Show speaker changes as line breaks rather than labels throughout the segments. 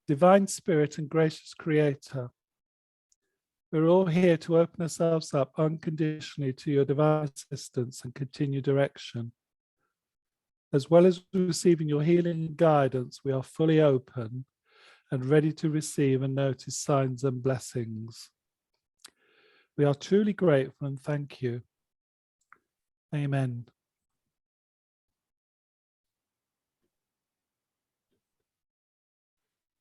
Divine Spirit and gracious Creator, we're all here to open ourselves up unconditionally to your divine assistance and continued direction. As well as receiving your healing and guidance, we are fully open and ready to receive and notice signs and blessings. We are truly grateful and thank you. Amen.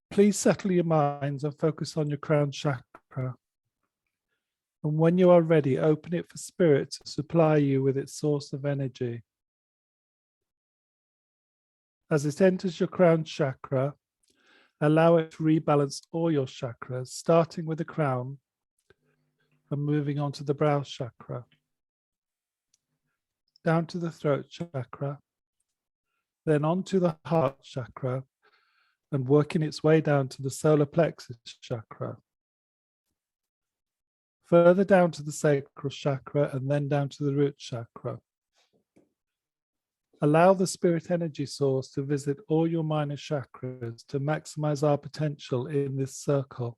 Please settle your minds and focus on your crown chakra. And when you are ready, open it for Spirit to supply you with its source of energy. As it enters your crown chakra, allow it to rebalance all your chakras, starting with the crown and moving on to the brow chakra, down to the throat chakra, then on to the heart chakra, and working its way down to the solar plexus chakra. Further down to the sacral chakra and then down to the root chakra. Allow the spirit energy source to visit all your minor chakras to maximize our potential in this circle.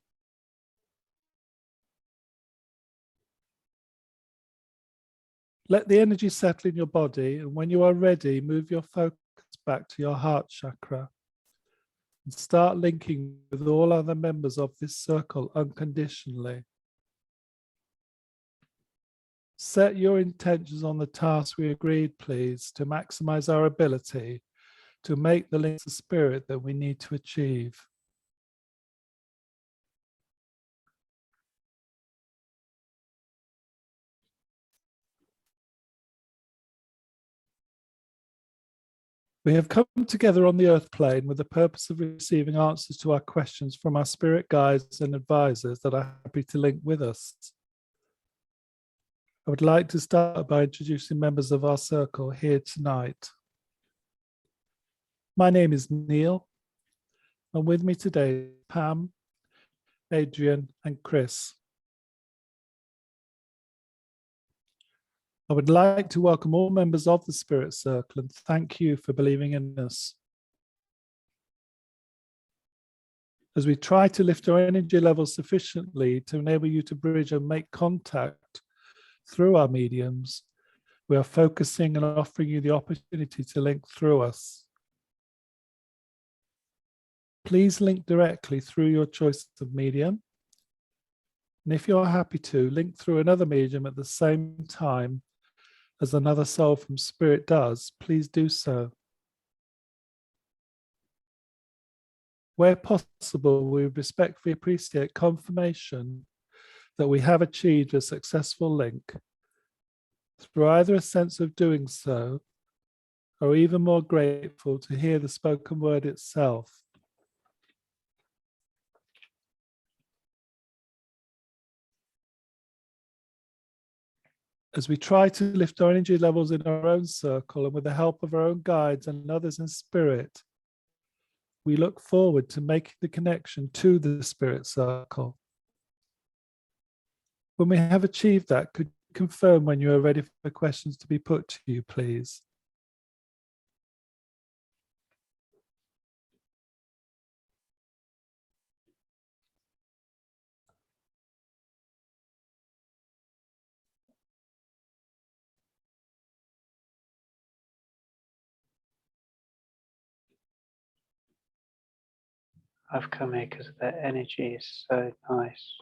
Let the energy settle in your body, and when you are ready, move your focus back to your heart chakra. And start linking with all other members of this circle unconditionally. Set your intentions on the task we agreed, please, to maximize our ability to make the links of spirit that we need to achieve. We have come together on the earth plane with the purpose of receiving answers to our questions from our spirit guides and advisors that are happy to link with us. I would like to start by introducing members of our circle here tonight. My name is Neil, and with me today is Pam, Adrian, and Chris. I would like to welcome all members of the Spirit Circle and thank you for believing in us. As we try to lift our energy levels sufficiently to enable you to bridge and make contact through our mediums, we are focusing and offering you the opportunity to link through us. Please link directly through your choice of medium. And if you're happy to, link through another medium at the same time as another soul from Spirit does, please do so. Where possible, we respectfully appreciate confirmation that we have achieved a successful link through either a sense of doing so, or even more grateful to hear the spoken word itself. As we try to lift our energy levels in our own circle and with the help of our own guides and others in spirit, we look forward to making the connection to the spirit circle. When we have achieved that, could you confirm when you are ready for questions to be put to you, please?
I've come here because the energy is so nice.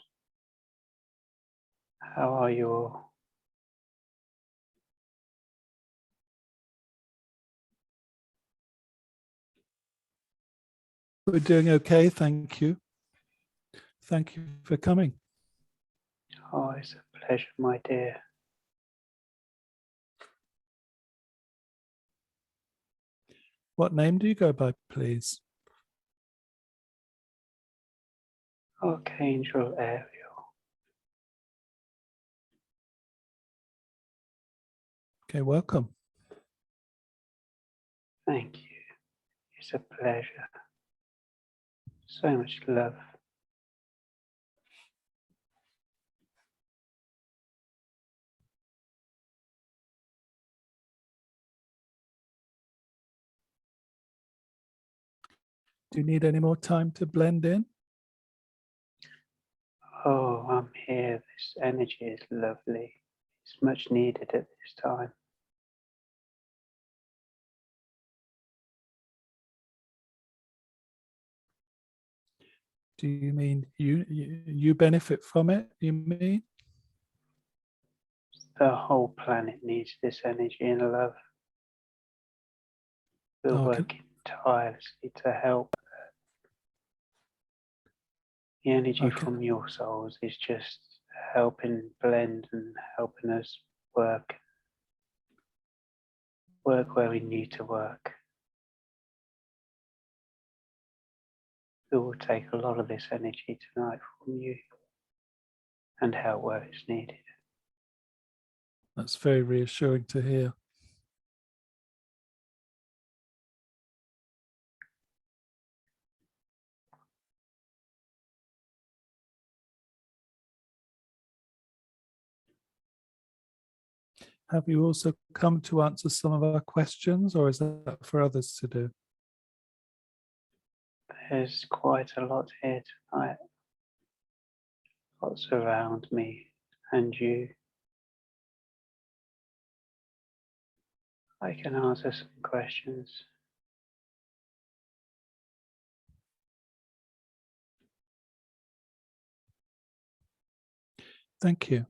How are you all?
We're doing okay, thank you. Thank you for coming.
Oh, it's a pleasure, my dear.
What name do you go by, please?
Archangel Ariel.
Okay, welcome.
Thank you. It's a pleasure. So much love.
Do you need any more time to blend in?
Oh, I'm here. This energy is lovely. It's much needed at this time.
Do you mean you benefit from it, you mean?
The whole planet needs this energy and love. We're
Okay.
working tirelessly to help. The energy
Okay.
from your souls is just helping blend and helping us work where we need to work. We will take a lot of this energy tonight from you and help where it's needed.
That's very reassuring to hear. Have you also come to answer some of our questions, or is that for others to do?
There's quite a lot here tonight. Lots around me and you. I can answer some questions.
Thank you.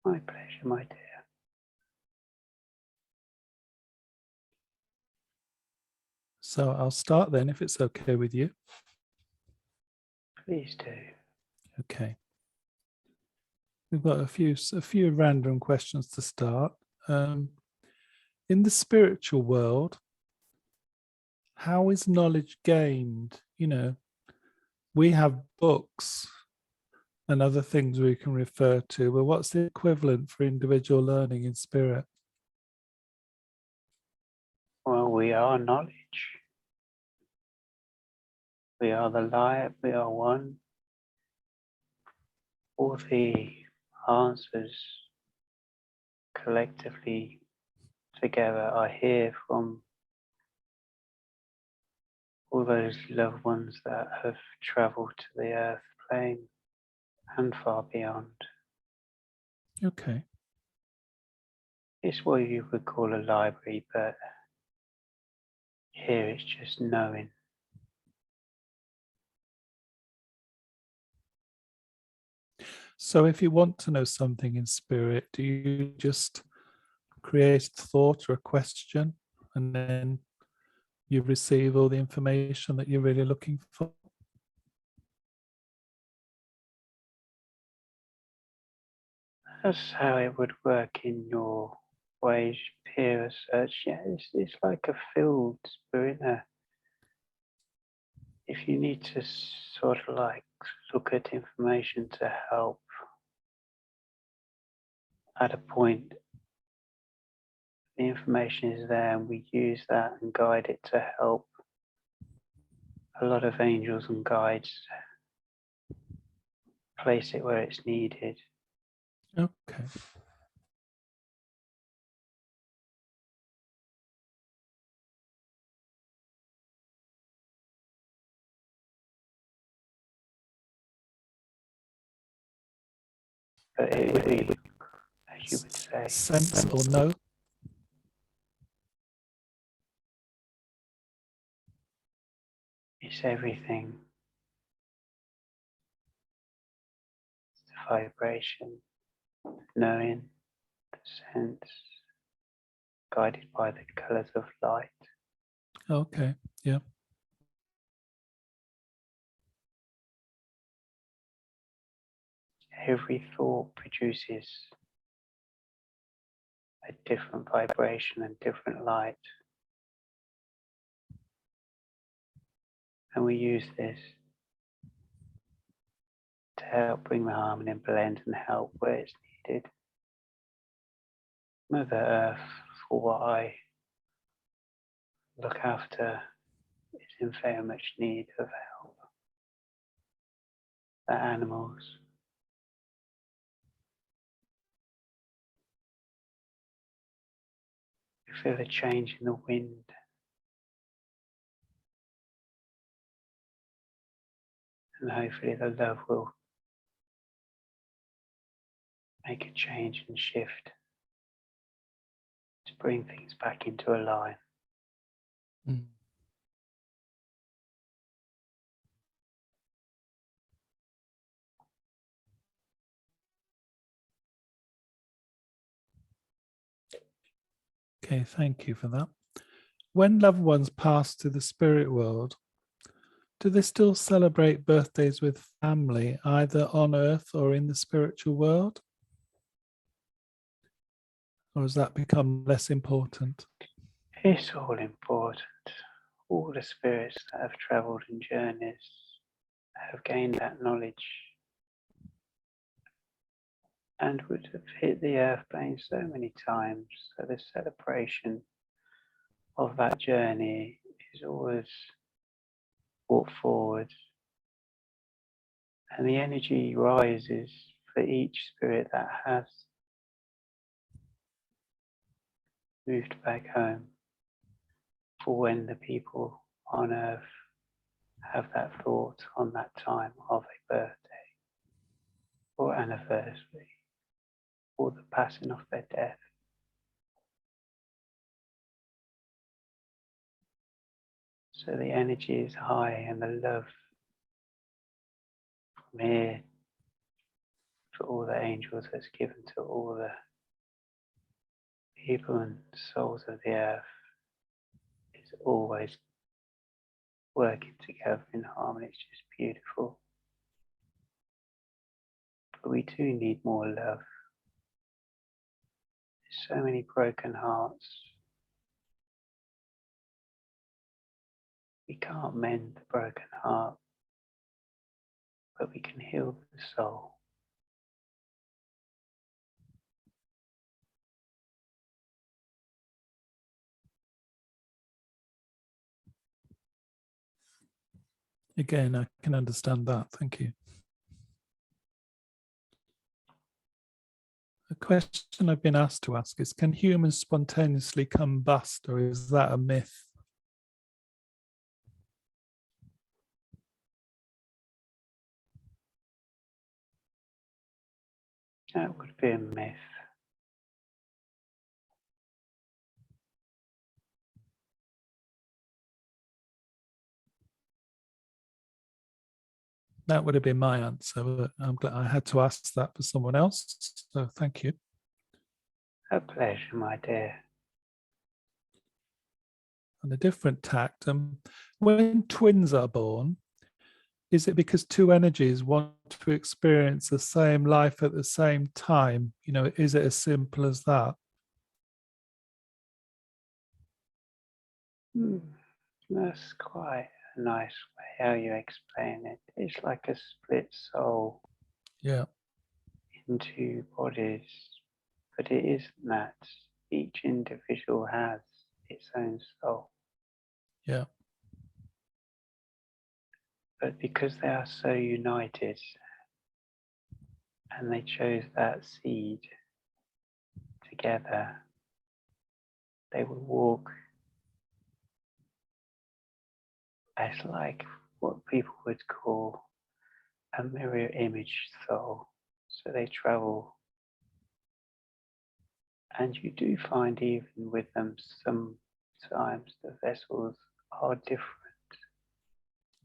My pleasure, my dear.
So I'll start then, if it's okay with you.
Please do.
Okay. We've got a few random questions to start. In the spiritual world, how is knowledge gained? You know, we have books and other things we can refer to, but what's the equivalent for individual learning in spirit?
Well, we are knowledge. We are the light. We are one. All the answers collectively together are here from all those loved ones that have traveled to the earth plane and far beyond.
Okay.
It's what you would call a library, but here it's just knowing.
So if you want to know something in spirit, do you just create a thought or a question and then you receive all the information that you're really looking for?
That's how it would work in your wage peer research. Yeah, it's like a field spirit. If you need to sort of like look at information to help at a point, the information is there and we use that and guide it to help a lot of angels and guides place it where it's needed.
Okay.
But it would be, as you would say,
Sense or no?
it's everything. It's the vibration, knowing, the sense, guided by the colours of light.
Okay, yeah.
Every thought produces a different vibration and different light. And we use this to help bring the harmony and blend and help where it's needed. Mother Earth, for what I look after, is in very much need of help. The animals, you feel a change in the wind And hopefully the love will make a change and shift to bring things back into a line.
Mm. Okay, thank you for that. When loved ones pass to the spirit world, do they still celebrate birthdays with family, either on earth or in the spiritual world? Or has that become less important?
It's all important. All the spirits that have travelled in journeys have gained that knowledge and would have hit the earth plane so many times. So the celebration of that journey is always brought forward, and the energy rises for each spirit that has moved back home, for when the people on earth have that thought on that time of a birthday or anniversary or the passing of their death. So the energy is high, and the love from here for all the angels that's given to all the people and souls of the earth is always working together in harmony. It's just beautiful. But we do need more love. There's so many broken hearts. We can't mend the broken heart, but we can heal the soul.
Again, I can understand that. Thank you. A question I've been asked to ask is, can humans spontaneously combust, or is that a myth?
That would be a myth.
That would have been my answer, but I'm glad I had to ask that for someone else. So thank you.
A pleasure, my dear.
On a different tact, when twins are born, is it because two energies want to experience the same life at the same time? You know, is it as simple as that?
That's quite a nice way how you explain it. It's like a split soul
Yeah,
into bodies, but it isn't that. Each individual has its own soul.
yeah,
But because they are so united and they chose that seed together, they will walk as like what people would call a mirror image soul. So they travel, and you do find even with them sometimes the vessels are different.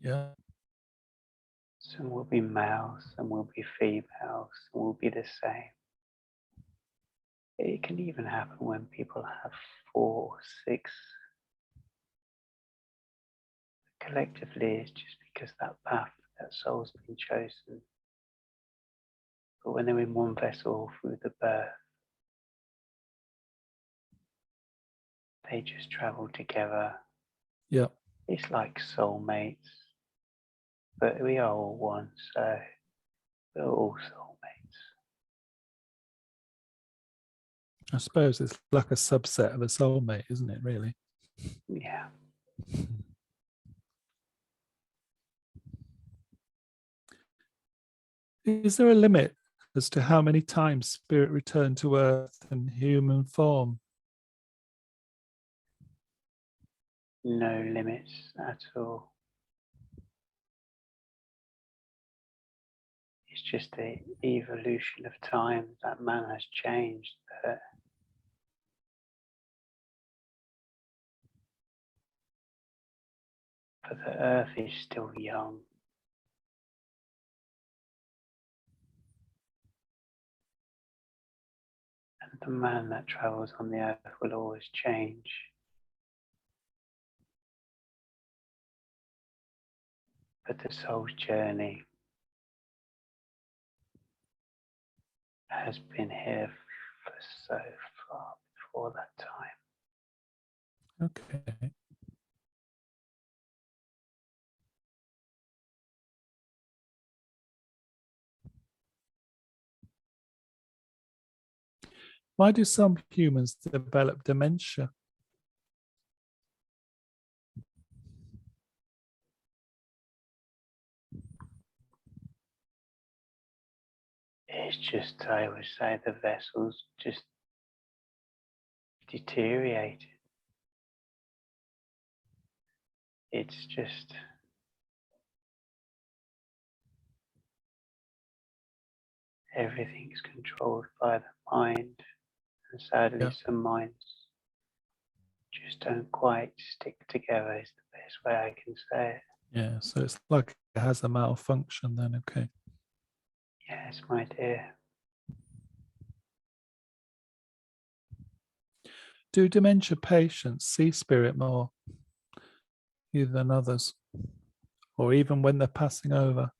yeah.
Some will be male, some will be female, some will be the same. It can even happen when people have 4 or 6. Collectively, it's just because that path, that soul's been chosen. But when they're in one vessel through the birth, they just travel together.
Yeah.
It's like soulmates, but we are all one, so we're all soulmates.
I suppose it's like a subset of a soulmate, isn't it, really?
Yeah.
Is there a limit as to how many times spirit return to earth in human form?
No limits at all. just the evolution of time that man has changed. But the earth is still young. And the man that travels on the earth will always change. But the soul's journey has been here for so far before that time.
Okay. Why do some humans develop dementia?
It's just, I would say, the vessels just deteriorated. It's just everything's controlled by the mind, and sadly some minds just don't quite stick together is the best way I can say it.
Yeah, so it's like it has a malfunction then, okay.
Yes, my dear.
Do dementia patients see spirit more either than others, or even when they're passing over?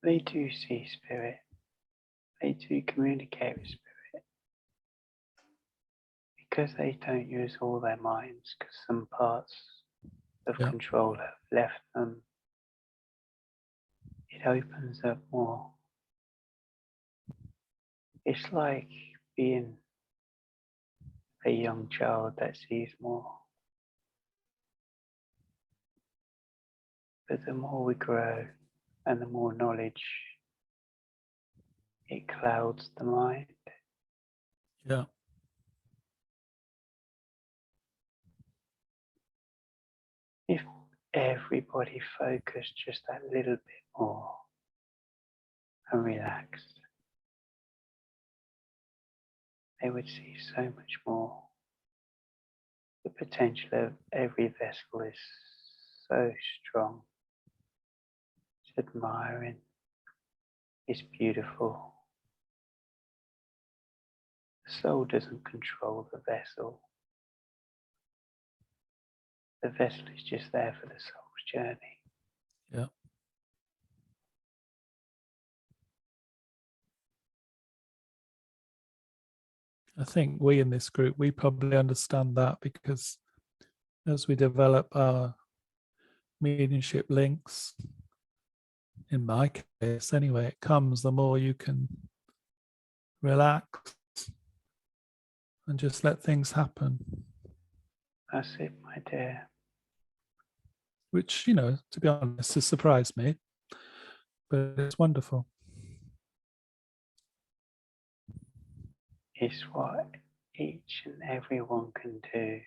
They do see spirit. They do communicate with spirit. Because they don't use all their minds, because some parts of control have left them, it opens up more. It's like being a young child that sees more. But the more we grow and the more knowledge, it clouds the mind.
Yeah.
If everybody focused just that little bit more and relaxed, they would see so much more. The potential of every vessel is so strong. It's admiring. It's beautiful. The soul doesn't control the vessel. The vessel is just there for the soul's journey.
Yeah. I think we in this group, we probably understand that because as we develop our mediumship links, in my case anyway, it comes the more you can relax and just let things happen.
That's it, my dear.
Which, you know, to be honest, has surprised me, but it's wonderful.
It's what each and everyone can do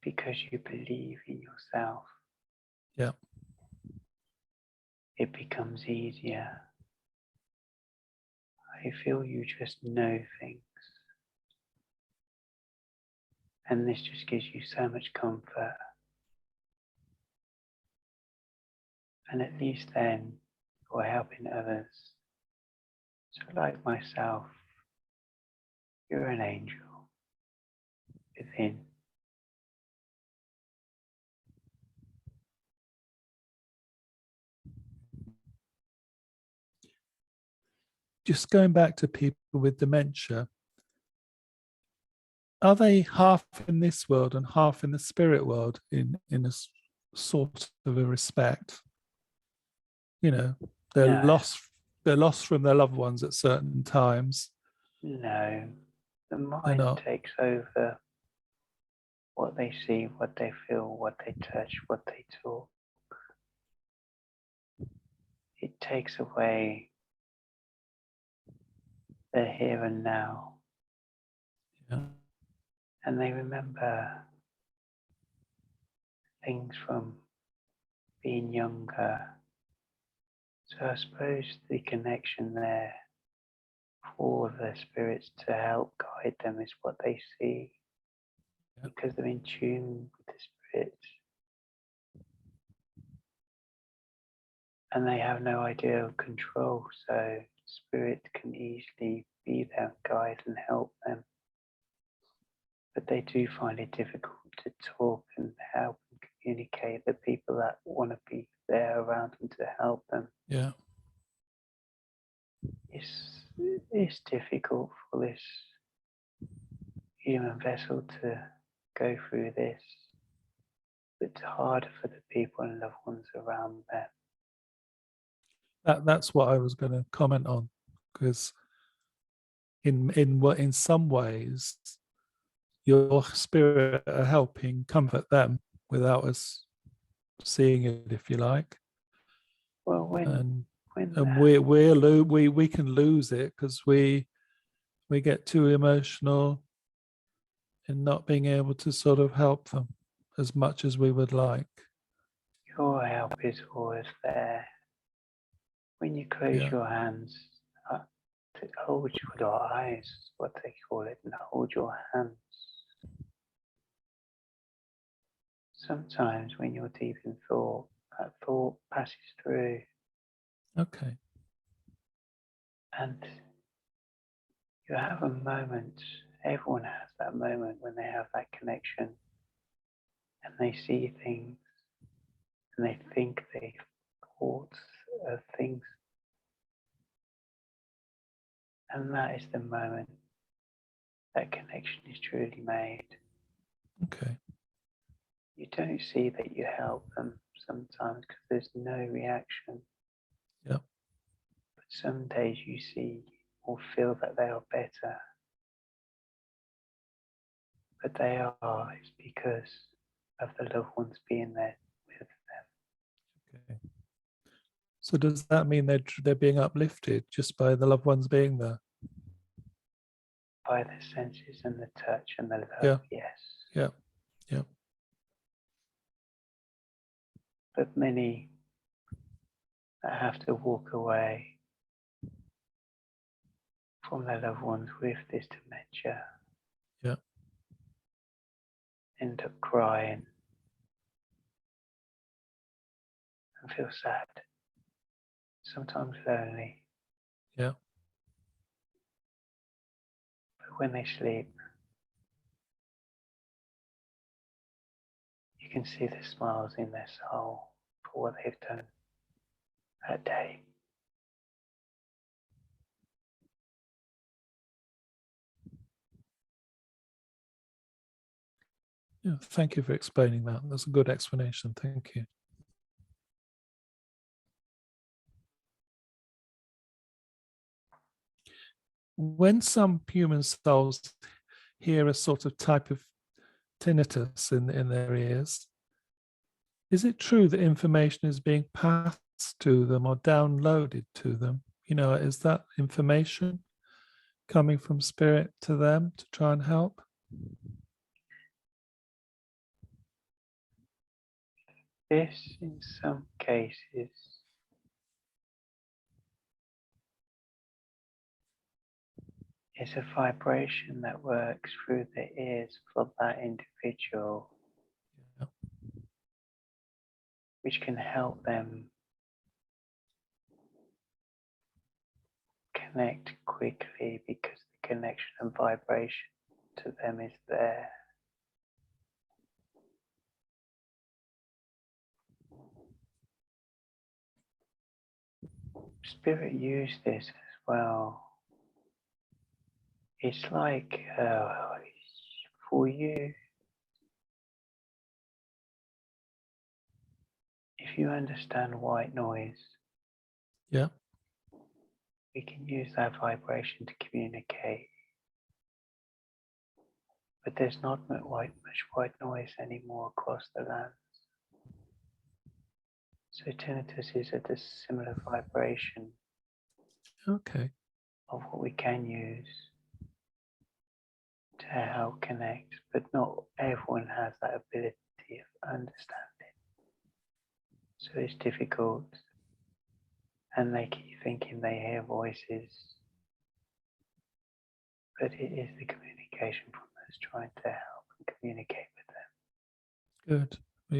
because you believe in yourself.
Yeah.
It becomes easier. I feel you just know things. And this just gives you so much comfort. And at least then you're helping others. So like myself, you're an angel within.
Just going back to people with dementia, are they half in this world and half in the spirit world in a sort of a respect? You know, they're lost from their loved ones at certain times.
No, the mind takes over what they see, what they feel, what they touch, what they talk. It takes away the here and now.
Yeah.
And they remember things from being younger. So I suppose the connection there for the spirits to help guide them is what they see, because they're in tune with the spirits. And they have no idea of control, so spirit can easily be their guide and help them. But they do find it difficult to talk and help and communicate the people that want to be there around them to help them.
Yeah.
It's difficult for this human vessel to go through this. It's harder for the people and loved ones around them.
That's what I was going to comment on, because in some ways your spirit are helping comfort them without us seeing it, if you like.
Well,
And we can lose it because we get too emotional in not being able to sort of help them as much as we would like.
your help is always there. When you close your hands to hold your eyes, what they call it, and hold your hands. Sometimes when you're deep in thought, that thought passes through.
Okay.
And you have a moment, everyone has that moment when they have that connection and they see things and they think they thoughts of things. And that is the moment that connection is truly made.
Okay.
You don't see that you help them sometimes because there's no reaction.
Yeah.
But some days you see or feel that they are better. But they are, it's because of the loved ones being there with them.
Okay. So does that mean they're being uplifted just by the loved ones being there?
By the senses and the touch and the love,
Yeah.
yes.
Yeah. Yeah.
But many that have to walk away from their loved ones with this dementia
Yeah.
end up crying and feel sad, sometimes lonely.
Yeah.
But when they sleep, you can see the smiles in their soul for what they've done that day.
Yeah. Thank you for explaining that. That's a good explanation. Thank you. When some human souls hear a sort of type of tinnitus in their ears, is it true that information is being passed to them or downloaded to them? You know, is that information coming from spirit to them to try and help?
This, in some cases, is a vibration that works through the ears for that individual,
Yeah.
which can help them connect quickly because the connection and vibration to them is there. Spirit use this as well. It's like for you, if you understand white noise,
Yeah.
we can use that vibration to communicate. But there's not much white noise anymore across the lands. So tinnitus is at a similar vibration
Okay.
of what we can use to help connect, but not everyone has that ability of understanding. So it's difficult, and they keep thinking they hear voices, but it is the communication from us trying to help and communicate with them.
Good. Well,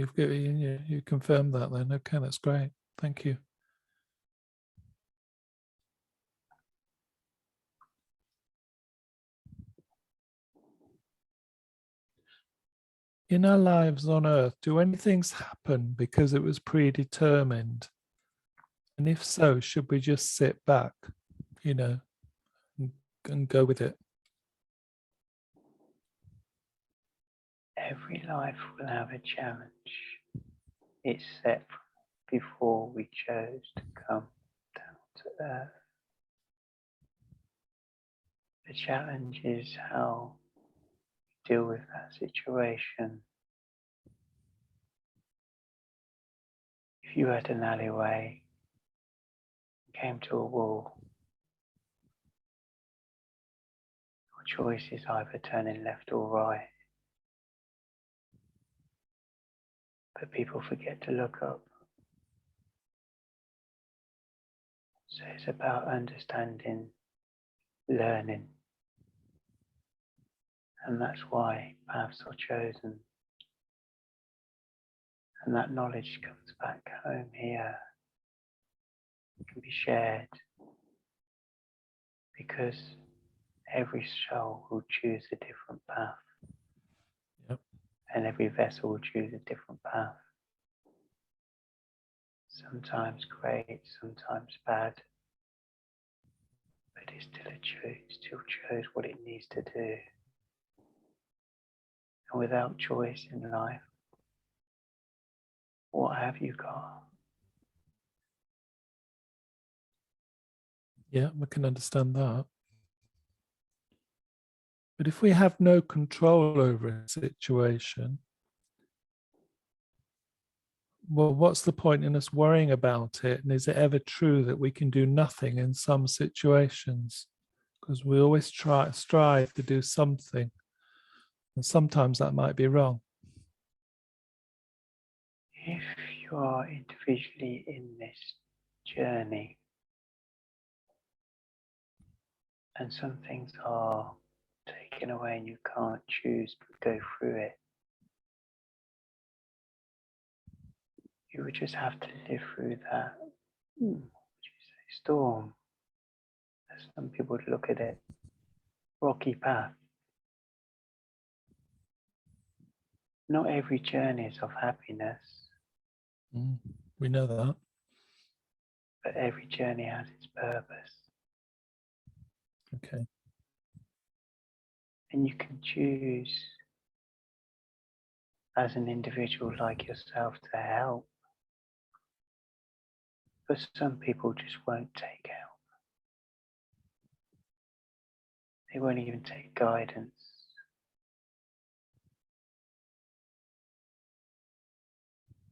you confirmed that then. Okay, that's great. Thank you. In our lives on earth, do any things happen because it was predetermined? And if so, should we just sit back, and go with it?
Every life will have a challenge. It's set before we chose to come down to earth. The challenge is how we deal with that situation. If you had an alleyway, came to a wall, your choice is either turning left or right. But people forget to look up. So it's about understanding, learning. And that's why paths are chosen. And that knowledge comes back home here. It can be shared. Because every soul will choose a different path.
Yep.
And every vessel will choose a different path. Sometimes great, sometimes bad. But it's still a choice, still chose what it needs to do. And without choice in life, what have you got?
Yeah, we can understand that. But if we have no control over a situation, well, what's the point in us worrying about it? And is it ever true that we can do nothing in some situations? Because we always strive to do something. And sometimes that might be wrong.
If you are individually in this journey, and some things are taken away and you can't choose but go through it, you would just have to live through that storm, as some people would look at it, rocky path. Not every journey is of happiness,
We know that.
but every journey has its purpose.
Okay.
And you can choose as an individual like yourself to help. But some people just won't take help. They won't even take guidance.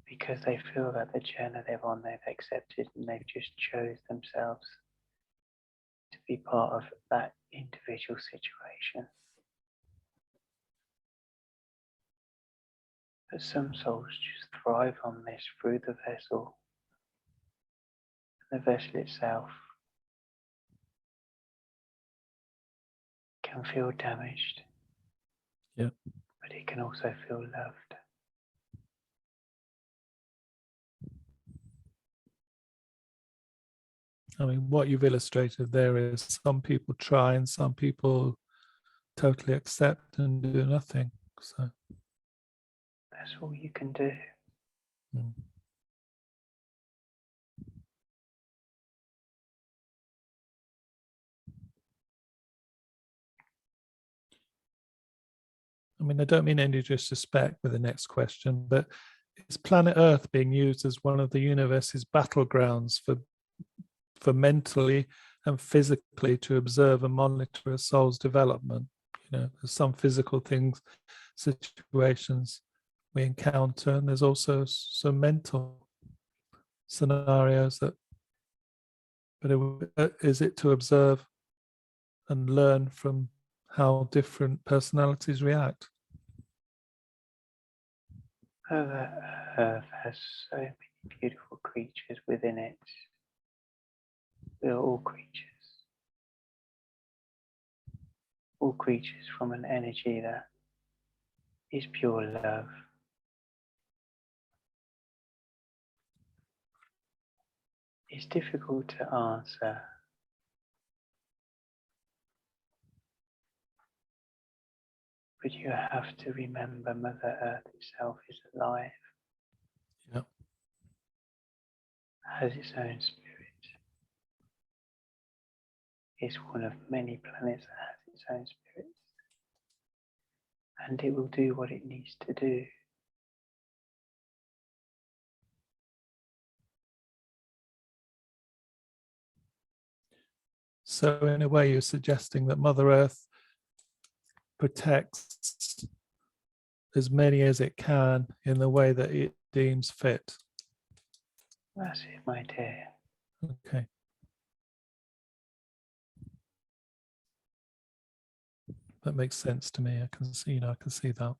Because they feel that the journey they're on, they've accepted and they've just chose themselves to be part of that individual situation. But some souls just thrive on this through the vessel. The vessel itself can feel damaged,
Yeah.
but it can also feel loved.
I mean, what you've illustrated there is some people try and some people totally accept and do nothing. So
That's all you can do.
I mean, I don't mean any disrespect with the next question, but is planet Earth being used as one of the universe's battlegrounds for mentally and physically to observe and monitor a soul's development? There's some physical things, situations we encounter, and there's also some mental scenarios but is it to observe and learn from how different personalities react.
Mother Earth has so many beautiful creatures within it. We are all creatures from an energy that is pure love. It's difficult to answer, but you have to remember Mother Earth itself is alive,
Yep.
has its own spirit. It's one of many planets that has its own spirit, and it will do what it needs to do.
So in a way, you're suggesting that Mother Earth protects as many as it can in the way that it deems fit.
That's it, my dear.
Okay. That makes sense to me. I can see, I can see that.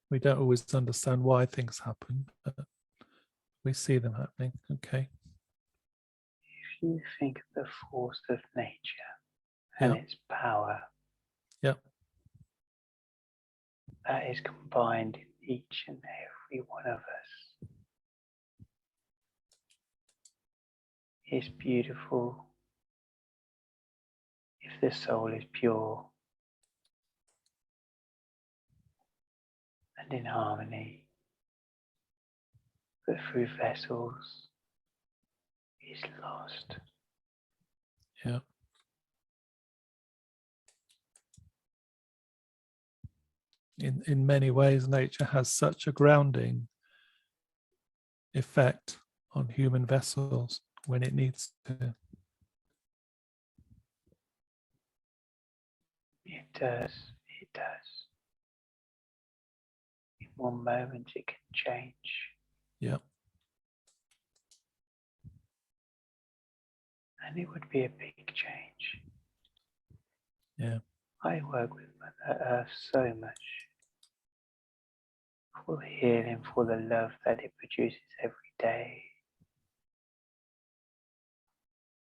We don't always understand why things happen, but we see them happening. Okay.
If you think of the force of nature and its power,
Yep.
that is combined in each and every one of us. It's beautiful if the soul is pure and in harmony, but through vessels is lost.
Yeah. In many ways, nature has such a grounding effect on human vessels when it needs to.
It does. In one moment it can change.
Yeah.
And it would be a big change.
Yeah.
I work with Mother Earth so much for the healing, for the love that it produces every day,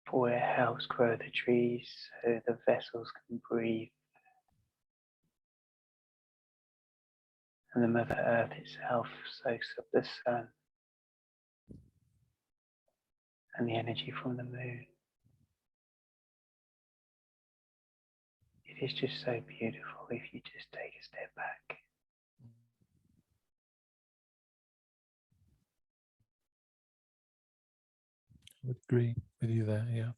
for it helps grow the trees so the vessels can breathe. And the Mother Earth itself soaks up the sun and the energy from the moon. It is just so beautiful if you just take a step back.
I would agree with you there. Yeah.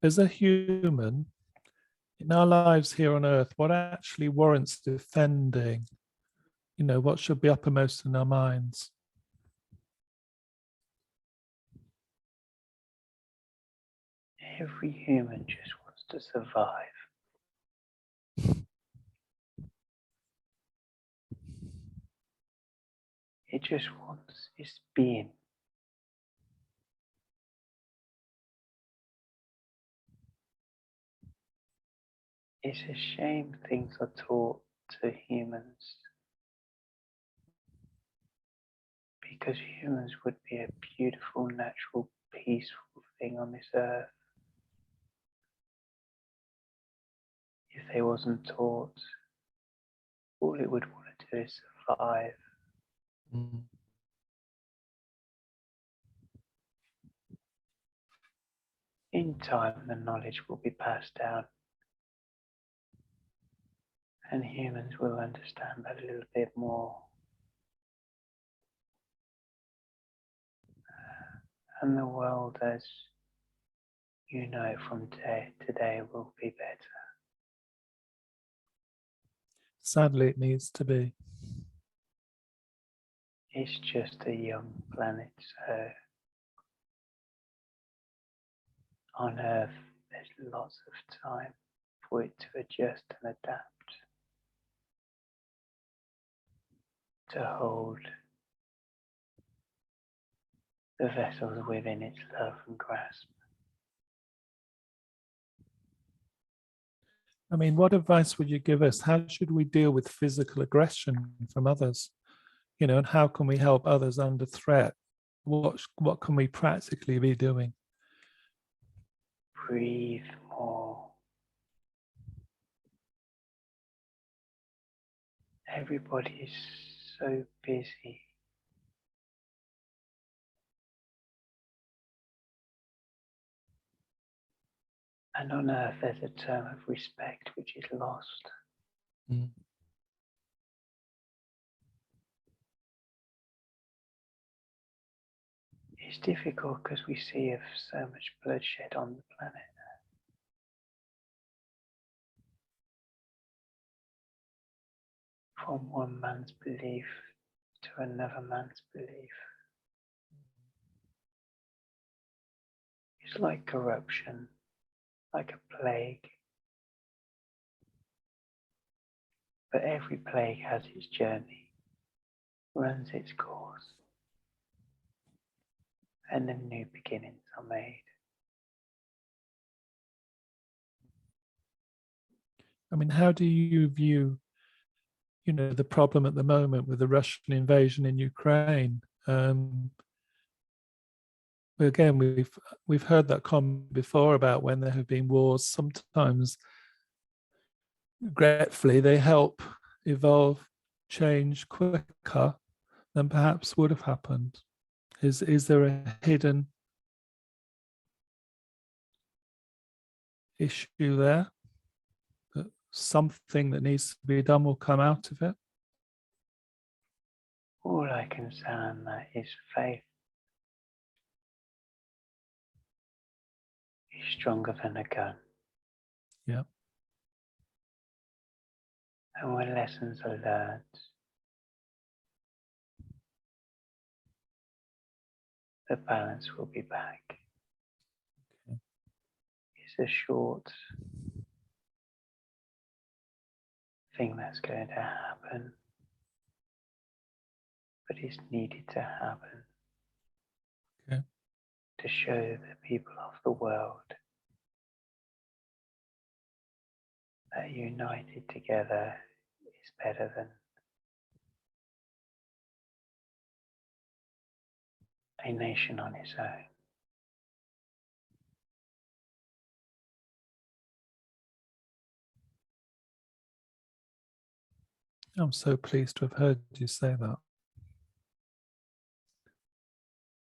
As a human, in our lives here on earth, what actually warrants defending? What should be uppermost in our minds?
Every human just wants to survive. It just wants its being. It's a shame things are taught to humans, because humans would be a beautiful, natural, peaceful thing on this earth if they wasn't taught. All it would want to do is survive.
Mm.
In time, the knowledge will be passed down, and humans will understand that a little bit more. And the world as you know it from today will be better.
Sadly, it needs to be.
It's just a young planet, so on Earth there's lots of time for it to adjust and adapt, to hold the vessels within its love and grasp.
I mean, what advice would you give us? How should we deal with physical aggression from others? And how can we help others under threat? What can we practically be doing?
Breathe more. Everybody is so busy. And on earth there's a term of respect which is lost.
Mm.
It's difficult because we see of so much bloodshed on the planet. From one man's belief to another man's belief. It's like corruption, like a plague. But every plague has its journey, runs its course, and then new beginnings are made.
I mean, how do you view, the problem at the moment with the Russian invasion in Ukraine? Again, we've heard that comment before about when there have been wars. Sometimes, regretfully, they help evolve change quicker than perhaps would have happened. Is there a hidden issue there? That something that needs to be done will come out of it?
All I can say on that is faith is stronger than a gun.
Yeah.
And when lessons are learned, the balance will be back.
Okay.
It's a short thing that's going to happen, but it's needed to happen.
Okay.
To show the people of the world that united together is better than a nation on its own.
I'm so pleased to have heard you say that.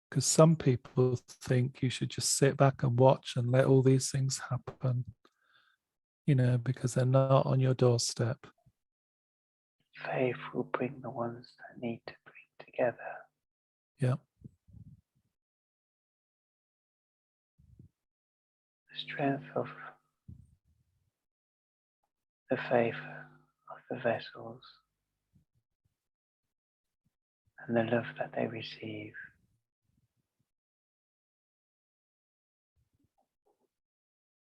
Because some people think you should just sit back and watch and let all these things happen, because they're not on your doorstep.
Faith will bring the ones that need to bring together.
Yeah.
The strength of the faith of the vessels and the love that they receive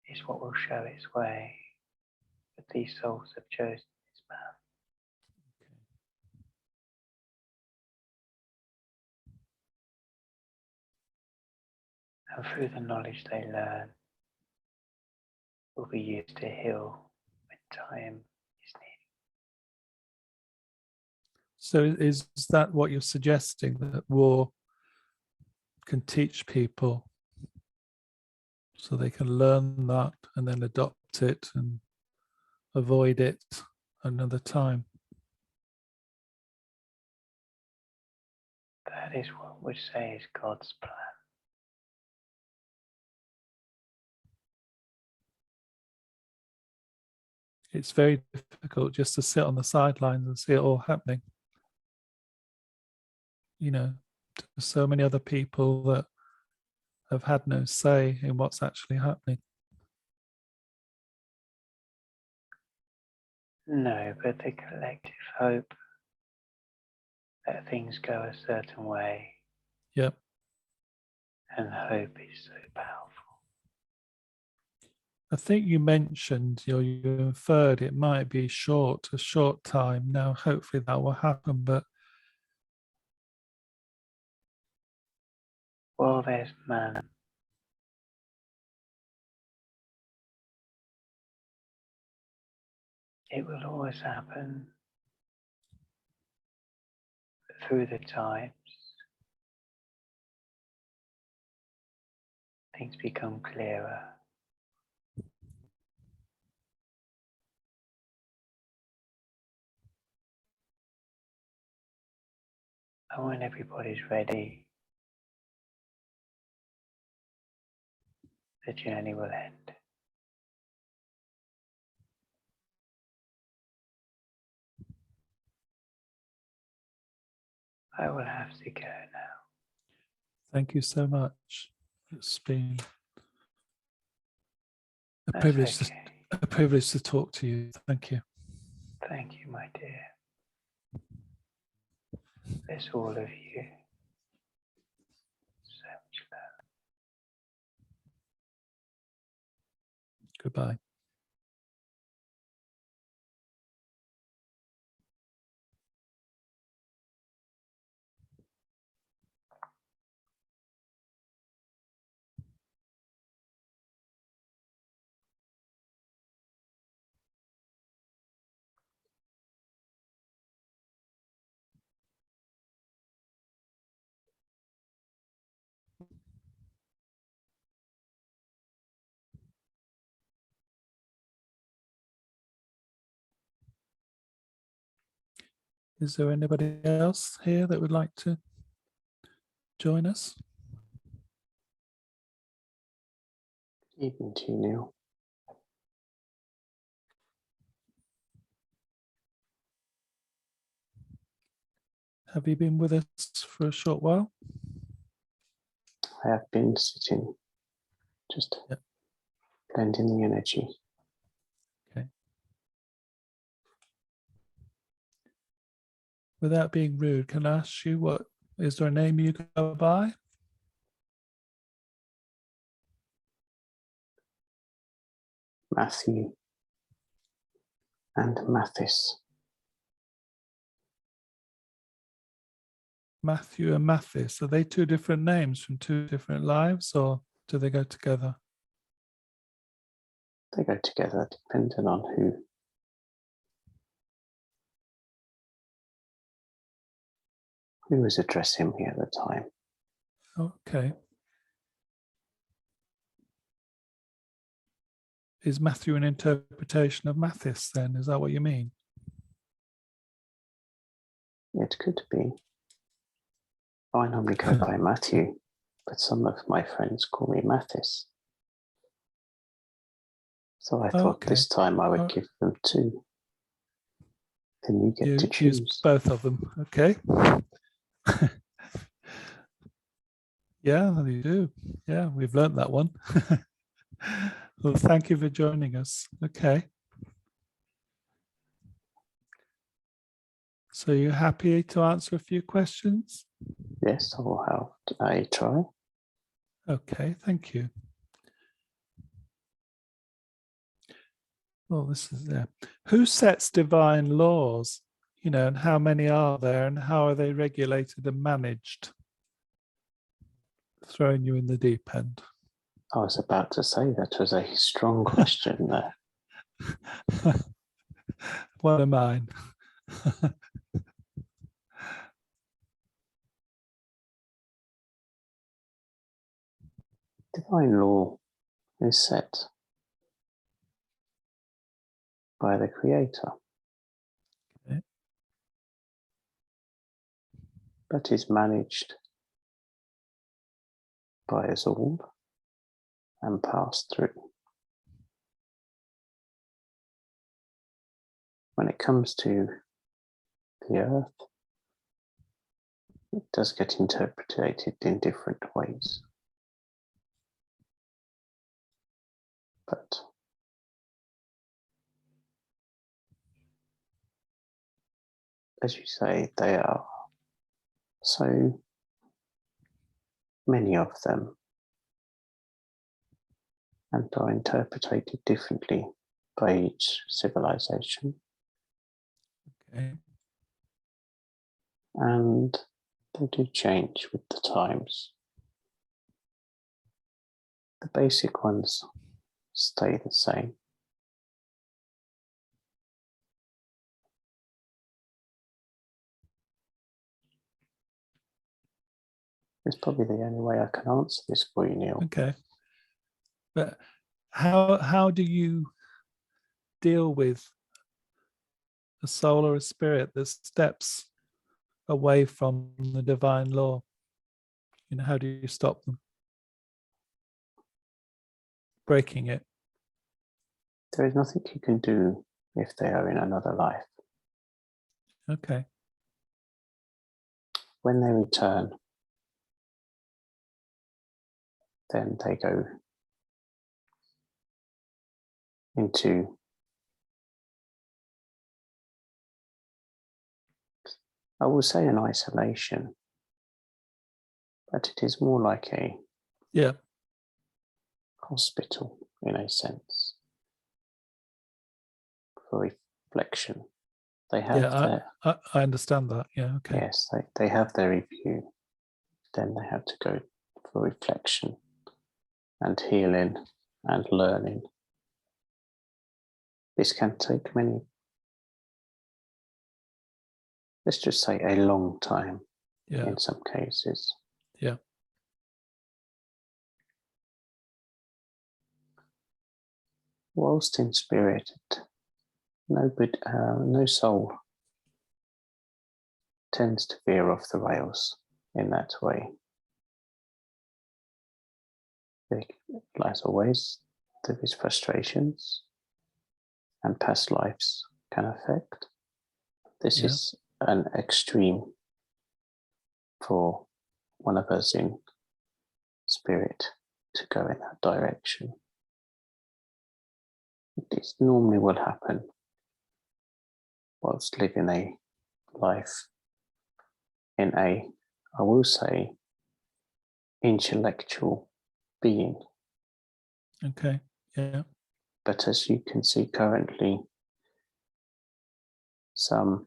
is what will show its way. But these souls have chosen this path. And through the knowledge they learn will be used to heal when time is needed.
So is that what you're suggesting, that war can teach people so they can learn that and then adopt it and avoid it another time?
That is what we say is God's plan.
It's very difficult just to sit on the sidelines and see it all happening. There's so many other people that have had no say in what's actually happening.
No, but the collective hope that things go a certain way.
Yep.
And hope is so powerful.
I think you mentioned, you inferred it might be a short time. Now, hopefully that will happen, but
While there's man, It will always happen through the times. Things become clearer. And when everybody's ready, the journey will end. I will have to go now.
Thank you so much. It's been a
That's
privilege,
okay.
a privilege to talk to you. Thank you.
Thank you, my dear. Bless all of you. So much love.
Goodbye. Is there anybody else here that would like to join us?
Evening to you, Neil.
Have you been with us for a short while?
I have been sitting, just
Yep.
blending the energy.
Okay. Without being rude, can I ask you what is there a name you go by?
Matthew and Mathis.
Matthew and Mathis. Are they two different names from two different lives, or do they go together?
They go together depending on who was addressing me at the time.
Okay. Is Matthew an interpretation of Mathis then? Is that what you mean?
It could be. I normally go by Matthew, but some of my friends call me Mathis. So I thought
Okay.
this time I would
Oh.
give them two. Then you get to
use
choose.
both of them. Okay. Yeah, you do. Yeah, we've learned that one. Well, thank you for joining us. Okay. So you're happy to answer a few questions?
Yes, I will have a try.
Okay, thank you. Well, this is there. Who sets divine laws? You know, and how many are there, and how are they regulated and managed? Throwing you in the deep end.
I was about to say that was a strong question there.
One of mine.
Divine law is set by the Creator,
Okay.
but is managed by us all and passed through. When it comes to the earth, it does get interpreted in different ways. But as you say, there are so many of them and are interpreted differently by each civilization.
Okay.
And they do change with the times. The basic ones stay the same. It's probably the only way I can answer this for you, Neil.
Okay. But how do you deal with a soul or a spirit that steps away from the divine law? You know, how do you stop them breaking it?
There is nothing you can do if they are in another life.
Okay.
When they return, then they go into, I will say, an isolation, but it is more like a
Yeah.
hospital in a sense for reflection. They have
Yeah, I understand that. Yeah. Okay.
yes, they have their review. Then they have to go for reflection and healing and learning. This can take many, let's just say a long time
Yeah.
in some cases.
Yeah.
Whilst in spirit, no soul tends to veer off the rails in that way. As always, there is frustrations and past lives can affect. This is an extreme for one of us in spirit to go in that direction. This normally will happen whilst living a life in a, I will say, intellectual being.
Okay. Yeah.
But as you can see currently, some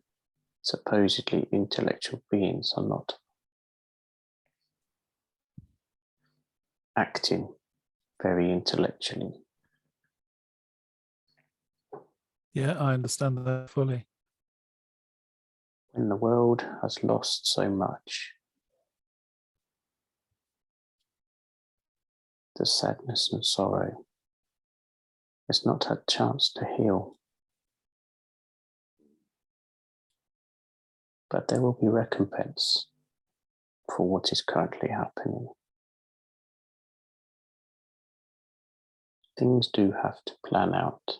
supposedly intellectual beings are not acting very intellectually.
Yeah. I understand that fully.
When the world has lost so much, the sadness and sorrow has not had chance to heal. But there will be recompense for what is currently happening. Things do have to plan out.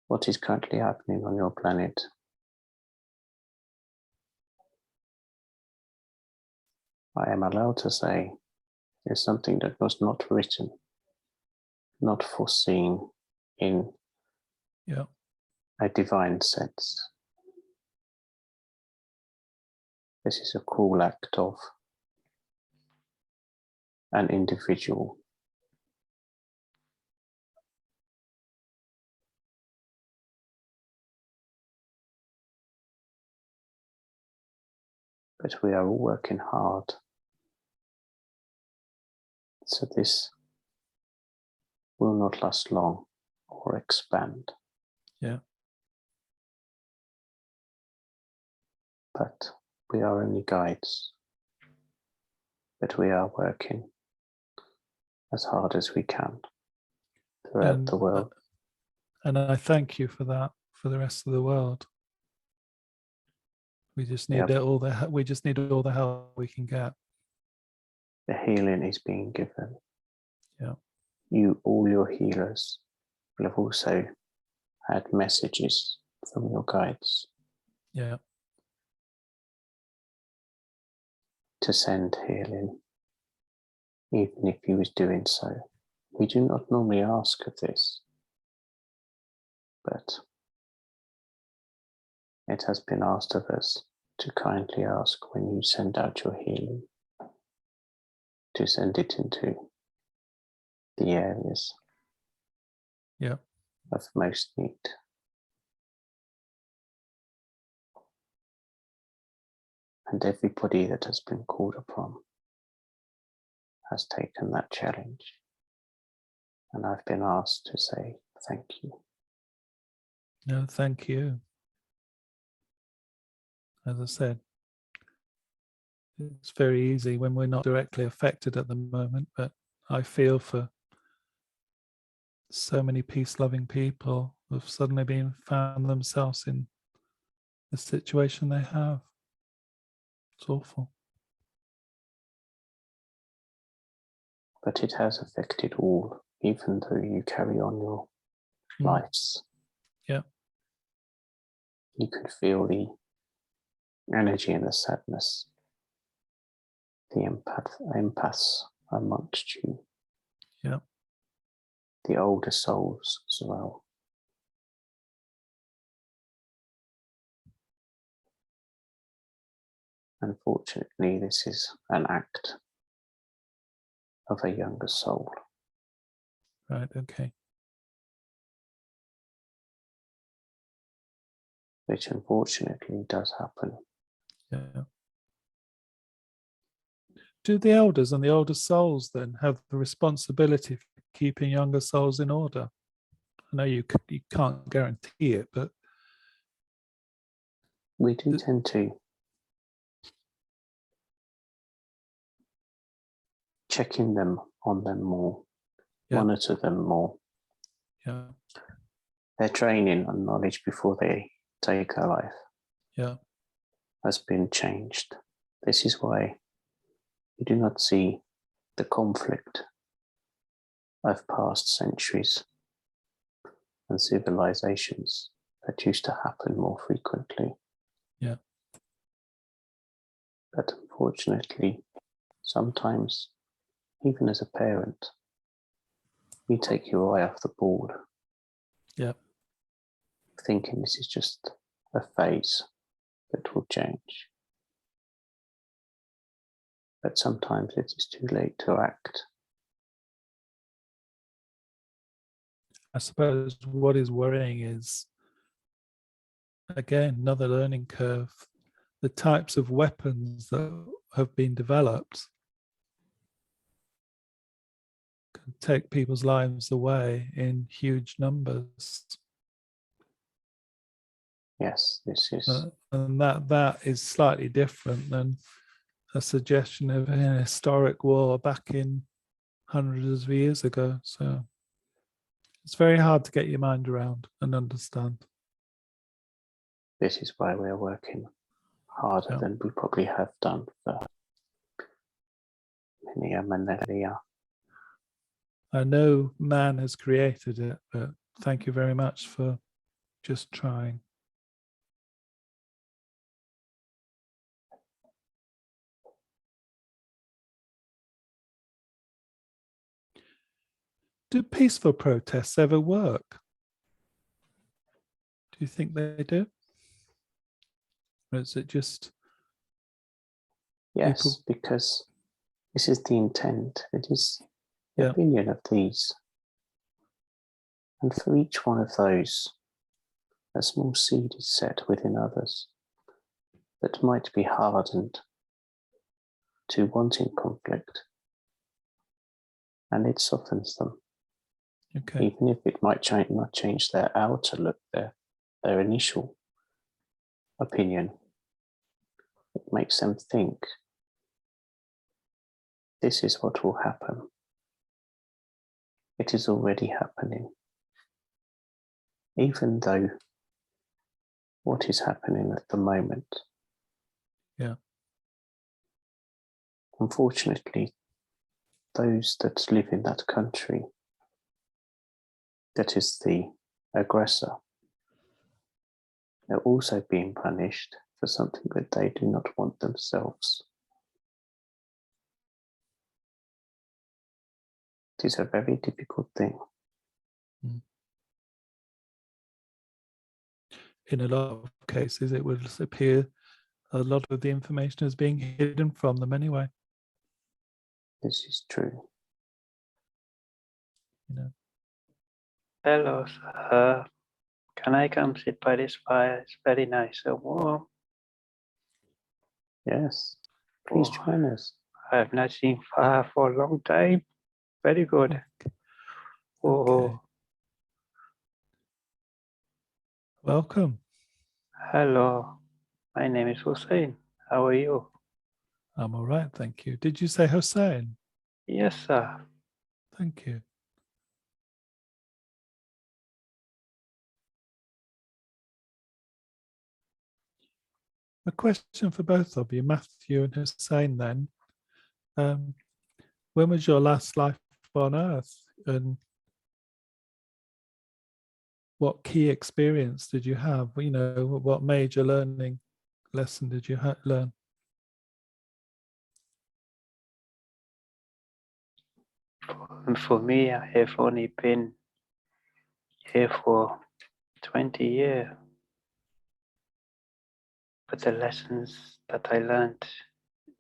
What is currently happening on your planet I am allowed to say is something that was not written, not foreseen in a divine sense. This is a cruel act of an individual. But we are all working hard. So this will not last long or expand.
Yeah.
But we are only guides. But we are working as hard as we can throughout the world.
And I thank you for that, for the rest of the world. We just need all the help we can get.
The healing is being given.
Yeah.
You, all your healers, will have also had messages from your guides.
Yeah.
To send healing, even if he was doing so. We do not normally ask of this, but it has been asked of us to kindly ask when you send out your healing, to send it into the areas of most need. And everybody that has been called upon has taken that challenge. And I've been asked to say thank you.
No, thank you. as I said, it's very easy when we're not directly affected at the moment, but I feel for so many peace-loving people who've suddenly found themselves in the situation they have. It's awful.
But it has affected all, even though you carry on your lives.
Yeah.
You could feel the energy and the sadness, the empaths amongst you.
Yeah.
The older souls as well. Unfortunately, this is an act of a younger soul.
Right, okay.
Which unfortunately does happen.
Yeah. Do the elders and the older souls then have the responsibility for keeping younger souls in order? I know you can't guarantee it, but
we do tend to check in on them more, monitor them more.
Yeah.
Their training and knowledge before they take a life has been changed. This is why you do not see the conflict of past centuries and civilizations that used to happen more frequently.
Yeah.
But unfortunately, sometimes, even as a parent, you take your eye off the ball.
Yeah.
Thinking this is just a phase that will change. But sometimes it is too late to act.
I suppose what is worrying is, again, another learning curve. The types of weapons that have been developed can take people's lives away in huge numbers.
Yes, this is.
And that is slightly different than a suggestion of an historic war back in hundreds of years ago. So it's very hard to get your mind around and understand.
This is why we're working harder than we probably have done for many a millennia.
I know man has created it, but thank you very much for just trying. Do peaceful protests ever work? Do you think they do? Or is it just...
Yes,
people...
because this is the intent. It is a billion of these. And for each one of those, a small seed is set within others that might be hardened to wanting conflict. And it softens them.
Okay.
Even if it might not change their outer look, their initial opinion, it makes them think this is what will happen. It is already happening. Even though what is happening at the moment, unfortunately, those that live in that country, that is the aggressor, they're also being punished for something that they do not want themselves. It is a very difficult thing.
In a lot of cases, it will appear a lot of the information is being hidden from them anyway.
This is true.
Hello, sir. Can I come sit by this fire? It's very nice and warm.
Yes, please join us.
I have not seen fire for a long time. Very good.
Okay. Welcome.
Hello. My name is Hussein. How are you?
I'm all right, thank you. Did you say Hussein?
Yes, sir.
Thank you. A question for both of you, Matthew and Hussein then. When was your last life on Earth? And what key experience did you have? You know, what major learning lesson did you learn?
And for me, I have only been here for 20 years. But the lessons that I learned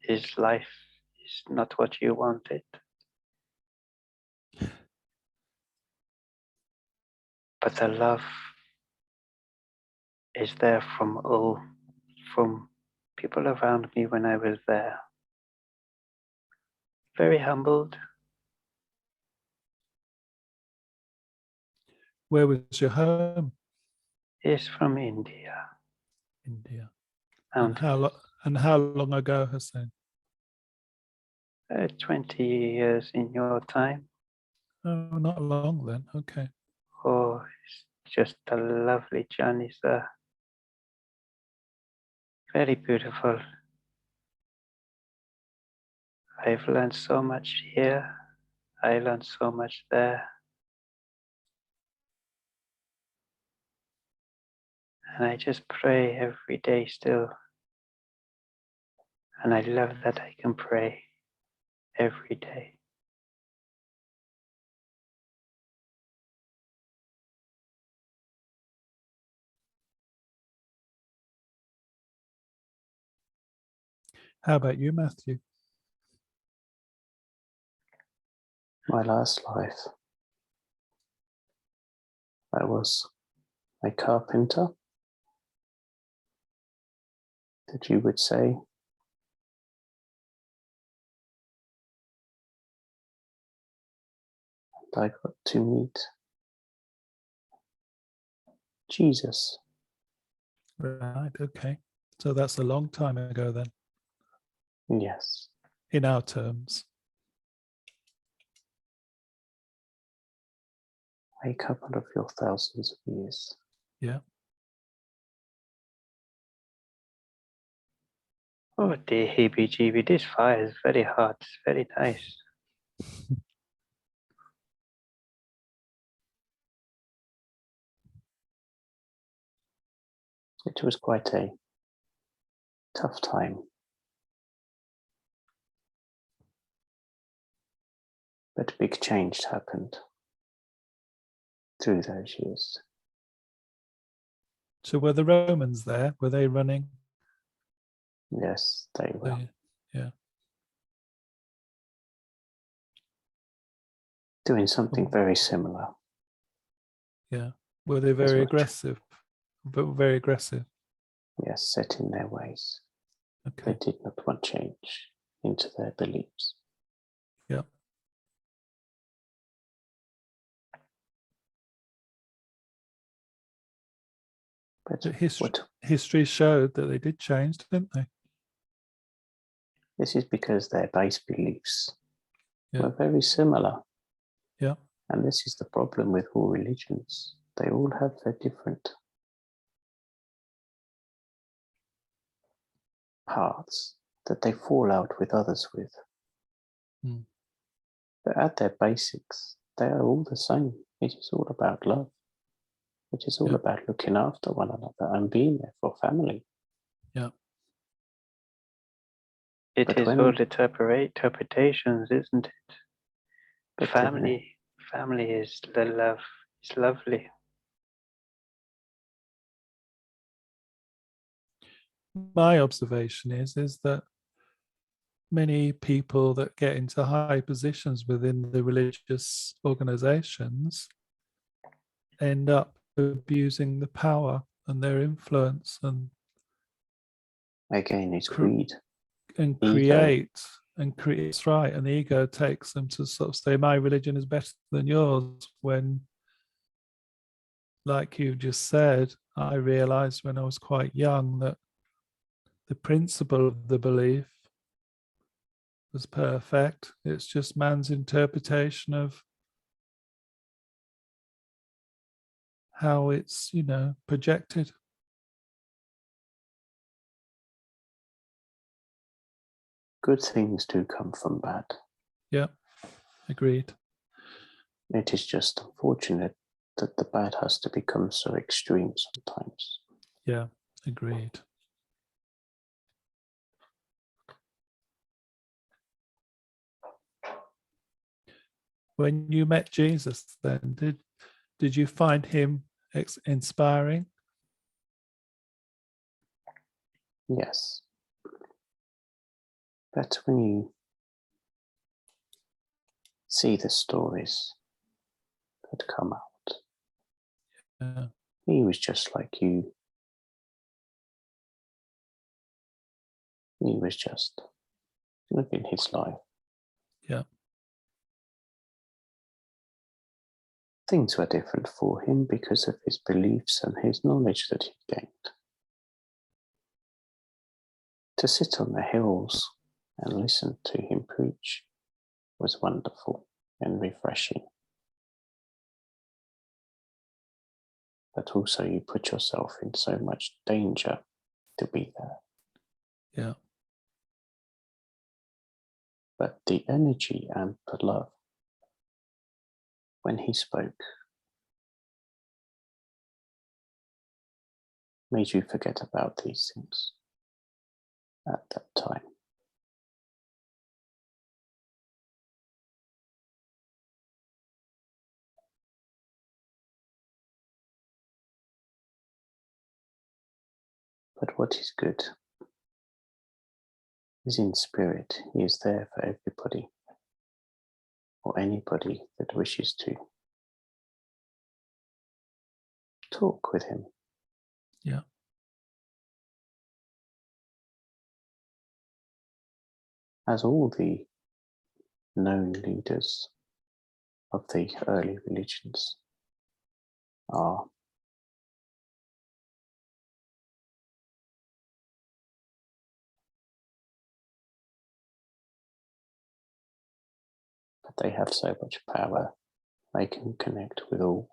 is life is not what you want it. But the love is there from people around me when I was there. Very humbled.
Where was your home?
Is from India.
India.
And
how long ago, Hussein?
20 years in your time.
Oh, not long then. Okay.
Oh, it's just a lovely journey, sir. Very beautiful. I've learned so much here. I learned so much there. And I just pray every day still. And I love that I can pray every day.
How about you, Matthew?
My last life, I was a carpenter, that you would say. And I got to meet Jesus.
Right, okay. So that's a long time ago then,
Yes.
in our terms.
A couple of your thousands of years.
Yeah.
Oh dear, heebie-jeebie, this fire is very hot, very nice.
It was quite a tough time. But big change happened through those years.
So were the Romans there? Were they running?
Yes, they were.
Yeah.
Doing something very similar.
Yeah. Were they very aggressive? Very aggressive.
Yes, set in their ways.
Okay.
They did not want change into their beliefs.
Yeah.
But
history showed that they did change, didn't they?
This is because their base beliefs
Yeah.
were very similar.
Yeah.
And this is the problem with all religions. They all have their different parts that they fall out with others with.
Mm.
But at their basics, they are all the same. It is all about love. It is all about looking after one another and being there for family.
Yeah.
It is all interpretations, isn't it? But family is the love. It's lovely.
My observation is that many people that get into high positions within the religious organizations end up abusing the power and their influence, and
again it's greed
and create it's right, and the ego takes them to sort of say my religion is better than yours, when, like you just said, I realized when I was quite young that the principle of the belief was perfect. It's just man's interpretation of how it's, projected.
Good things do come from bad.
Yeah, agreed.
It is just unfortunate that the bad has to become so extreme sometimes.
Yeah, agreed. When you met Jesus, then did you find him inspiring?
Yes. But when you see the stories that come out,
Yeah,
he was just like you. He was just living his life.
yeah,
Things were different for him because of his beliefs and his knowledge that he gained. To sit on the hills and listen to him preach was wonderful and refreshing. But also you put yourself in so much danger to be there.
yeah,
But the energy and the love when he spoke made you forget about these things at that time. But what is good is in spirit, he is there for everybody or anybody that wishes to talk with him.
yeah,
As all the known leaders of the early religions are. But they have so much power, they can connect with all.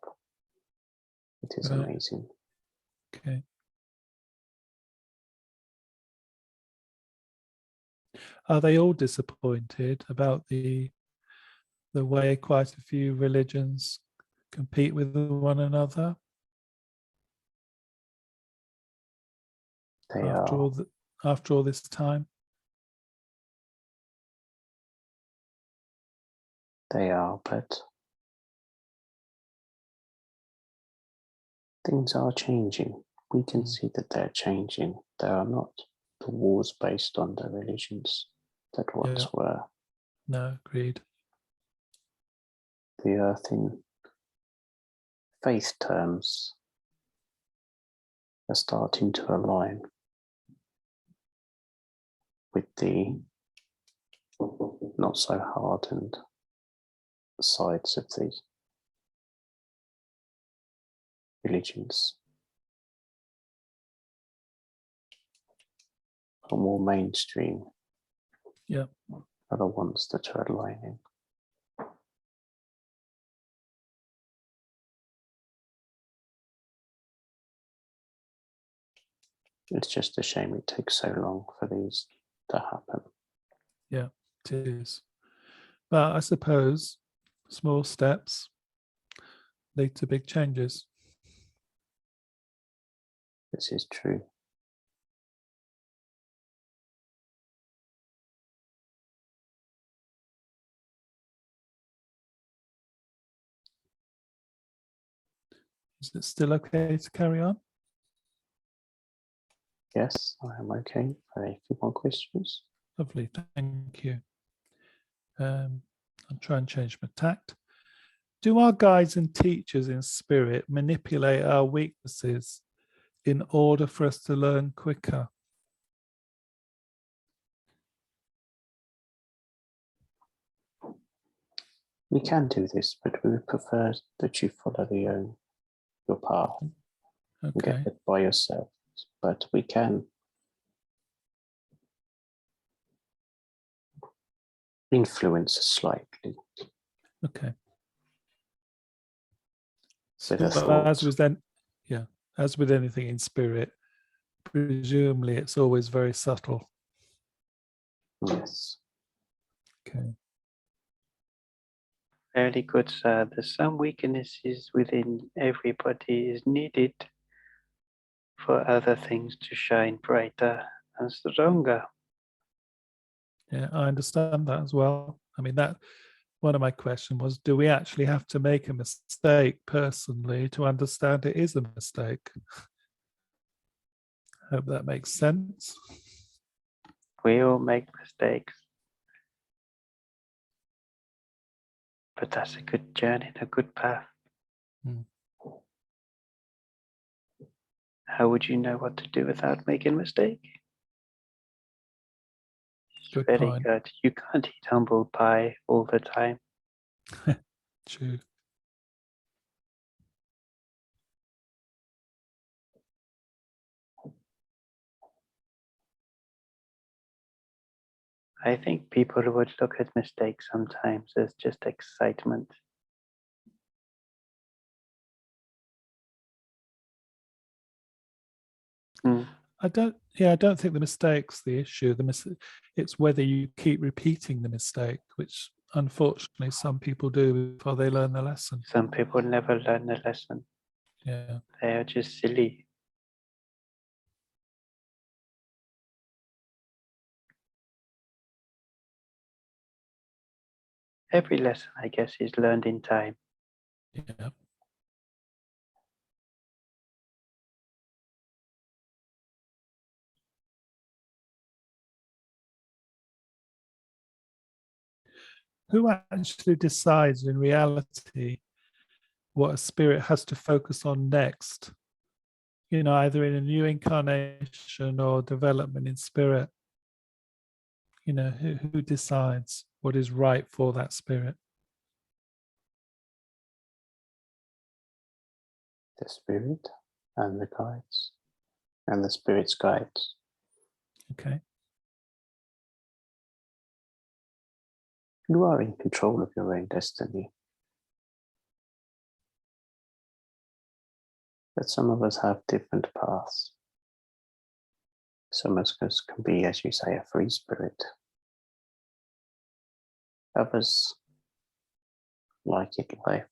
It is
right.
amazing.
Okay. Are they all disappointed about the way quite a few religions compete with one another
They
after
are.
all this time?
They are, but things are changing. We can see that they're changing. There are not the wars based on the religions that once were.
No, agreed.
The earth in faith terms are starting to align with the not so hardened sides of the religions. Or more mainstream
Yeah,
are the ones that are aligning. It's just a shame it takes so long for these to happen.
yeah, it is. But I suppose small steps lead to big changes.
This is true.
Is it still okay to carry on?
Yes, I am okay. A few more questions.
Lovely, thank you. I'll try and change my tact. Do our guides and teachers in spirit manipulate our weaknesses in order for us to learn quicker?
We can do this, but we would prefer that you follow your path and
Okay,
get it by yourself. But we can influence slightly.
Okay.
With a
So
thought.
as with then, yeah, as with anything in spirit, presumably it's always very subtle.
Yes.
Okay.
Very good, sir. There's some weaknesses within everybody is needed for other things to shine brighter and stronger.
Yeah, I understand that as well. I mean, that one of my questions was, do we actually have to make a mistake personally to understand it is a mistake? Hope that makes sense.
We all make mistakes. But that's a good journey, a good path.
Mm.
How would you know what to do without making a mistake?
Good
Very
point.
good. You can't eat humble pie all the time.
True.
I think people would look at mistakes sometimes as just excitement. Mm.
I don't think the mistake's the issue. It's whether you keep repeating the mistake, which unfortunately some people do before they learn the lesson.
Some people never learn the lesson.
Yeah.
They are just silly. Every lesson, I guess, is learned in time.
Yeah. Who actually decides in reality what a spirit has to focus on next? You know, either in a new incarnation or development in spirit. You know, who decides what is right for that spirit?
The spirit and the guides and the spirit's guides.
Okay.
You are in control of your own destiny. But some of us have different paths. Some of us can be, as you say, a free spirit. Others, like in life,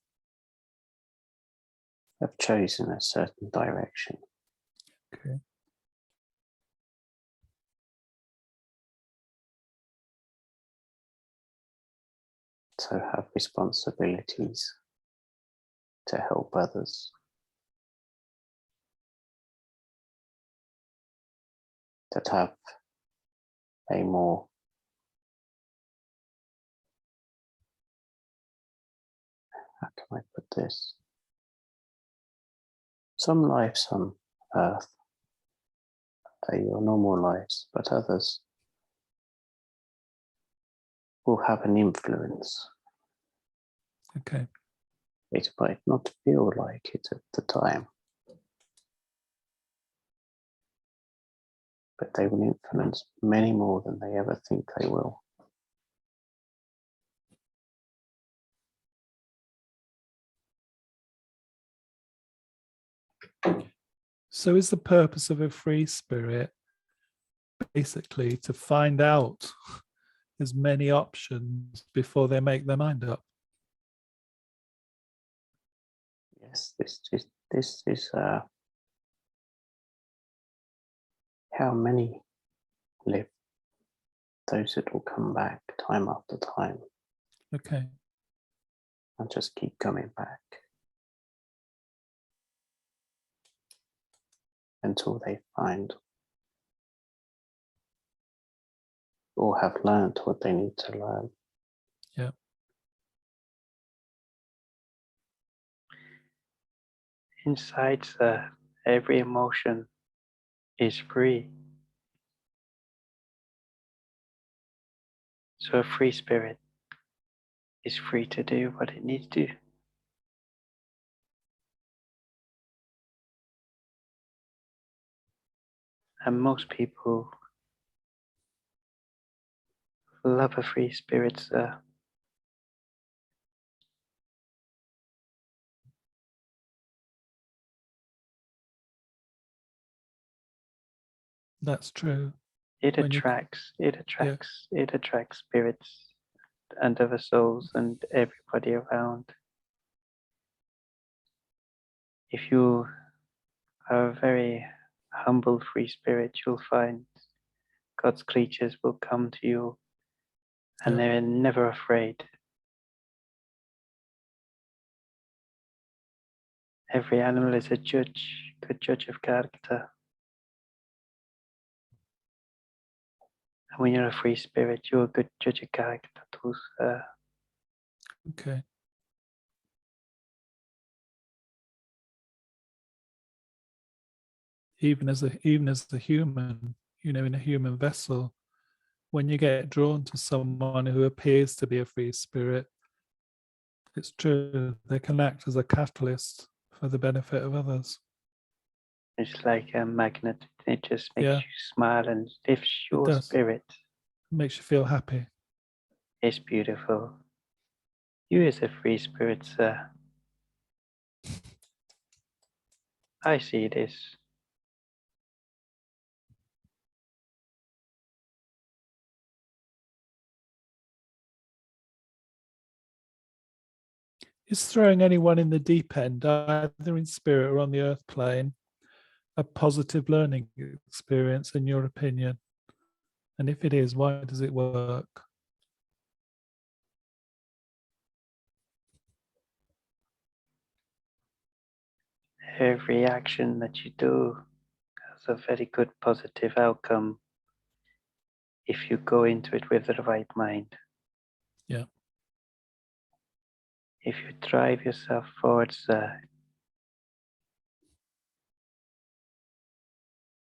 have chosen a certain direction.
Okay.
So have responsibilities to help others, that have a more how can I put this? Some lives on earth are your normal lives, but others will have an influence.
Okay.
It might not feel like it at the time, but they will influence many more than they ever think they will.
So is the purpose of a free spirit basically to find out as many options before they make their mind up?
Yes, this is how many live. Those that will come back time after time
Okay.
and just keep coming back until they find or have learned what they need to learn.
Yeah.
Inside every emotion is free. So a free spirit is free to do what it needs to. And most people love of free spirits, sir.
That's true.
It
When you-
attracts spirits and other souls and everybody around. If you are a very humble free spirit, you'll find God's creatures will come to you and
Yeah.
they're never afraid. Every animal is a good judge of character. And when you're a free spirit, you're a good judge of character too, sir.
Okay. Even as a human, you know, in a human vessel, when you get drawn to someone who appears to be a free spirit, it's true, they can act as a catalyst for the benefit of others.
It's like a magnet. It just makes
Yeah.
you smile and lifts your
does.
spirit.
It makes you feel happy.
It's beautiful. You as a free spirit, sir. I see this.
Is throwing anyone in the deep end, either in spirit or on the earth plane, a positive learning experience in your opinion? And if it is, why does it work?
Every action that you do has a very good positive outcome if you go into it with the right mind.
Yeah.
If you drive yourself forward, sir,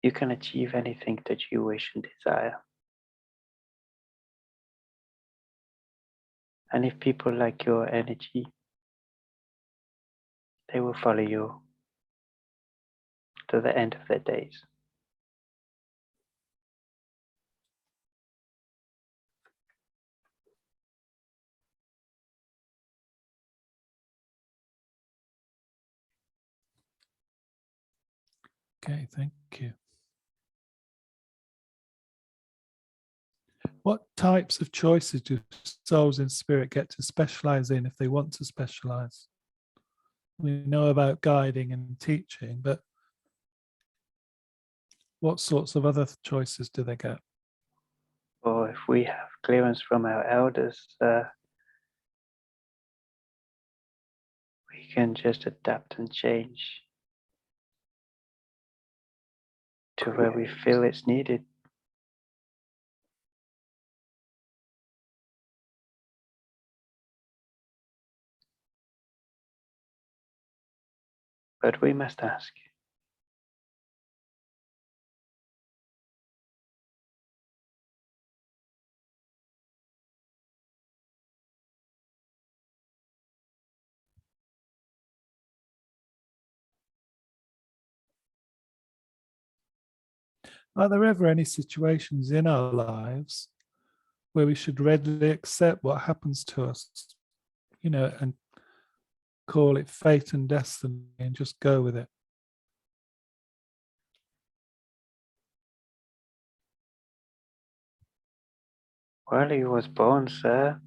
you can achieve anything that you wish and desire. And if people like your energy, they will follow you to the end of their days.
Okay, thank you. What types of choices do souls in spirit get to specialize in if they want to specialize? We know about guiding and teaching, but what sorts of other choices do they get?
Or if we have clearance from our elders, we can just adapt and change to where we feel it's needed. But we must ask.
Are there ever any situations in our lives where we should readily accept what happens to us, you know, and call it fate and destiny and just go with it?
Well, he was born, sir.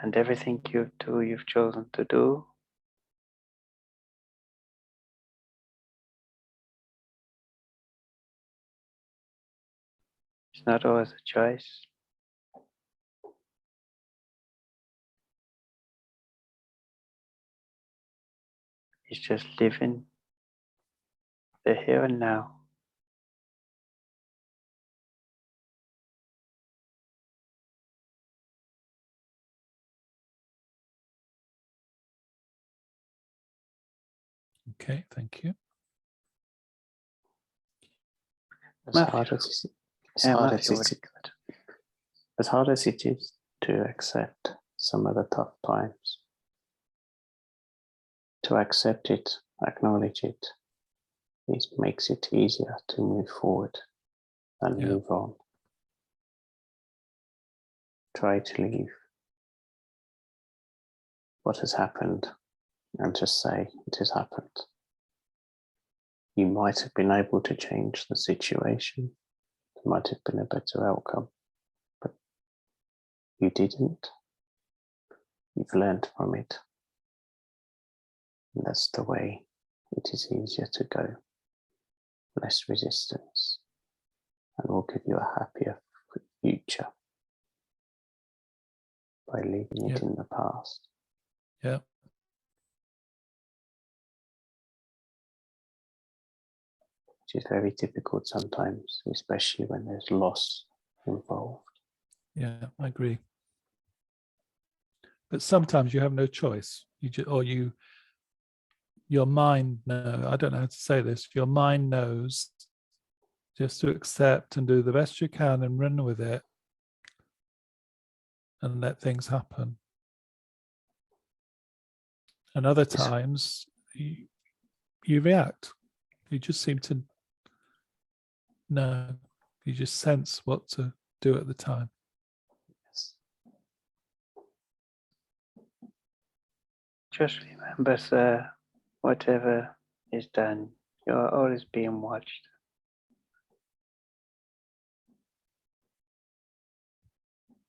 And everything you do, you've chosen to do. It's not always a choice. It's just living the here and now.
Okay, thank you.
As hard as it is to accept some of the tough times, to accept it, acknowledge it, it makes it easier to move forward and move on try to leave what has happened and just say it has happened. You might have been able to change the situation. It might have been a better outcome, but you didn't. You've learned from it. And that's the way it is easier to go. Less resistance, and will give you a happier future by leaving it in the past.
Yeah.
Which is very difficult sometimes, especially when there's loss involved.
Yeah, I agree. But sometimes you have no choice. Your mind knows, I don't know how to say this, your mind knows just to accept and do the best you can and run with it and let things happen. And other times you react. You just seem to know. You just sense what to do at the time.
Yes. Just remember, sir, whatever is done, you're always being watched.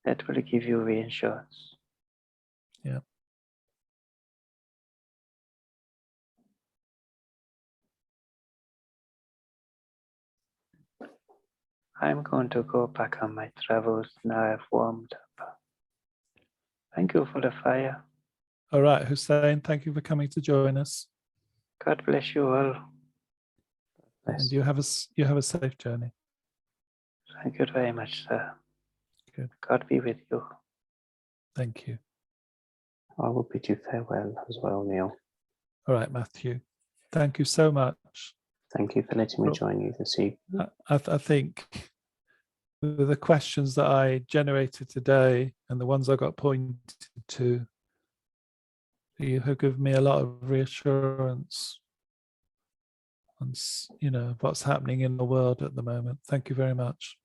That will give you reassurance.
Yeah.
I'm going to go back on my travels now I've warmed up. Thank you for the fire.
All right, Hussein, thank you for coming to join us.
God bless you all.
And you have a safe journey.
Thank you very much, sir.
Good.
God be with you.
Thank you.
I will bid you farewell as well, Neil.
All right, Matthew. Thank you so much.
Thank you for letting me join you this evening.
I think with the questions that I generated today and the ones I got pointed to, you have given me a lot of reassurance on, what's happening in the world at the moment. Thank you very much.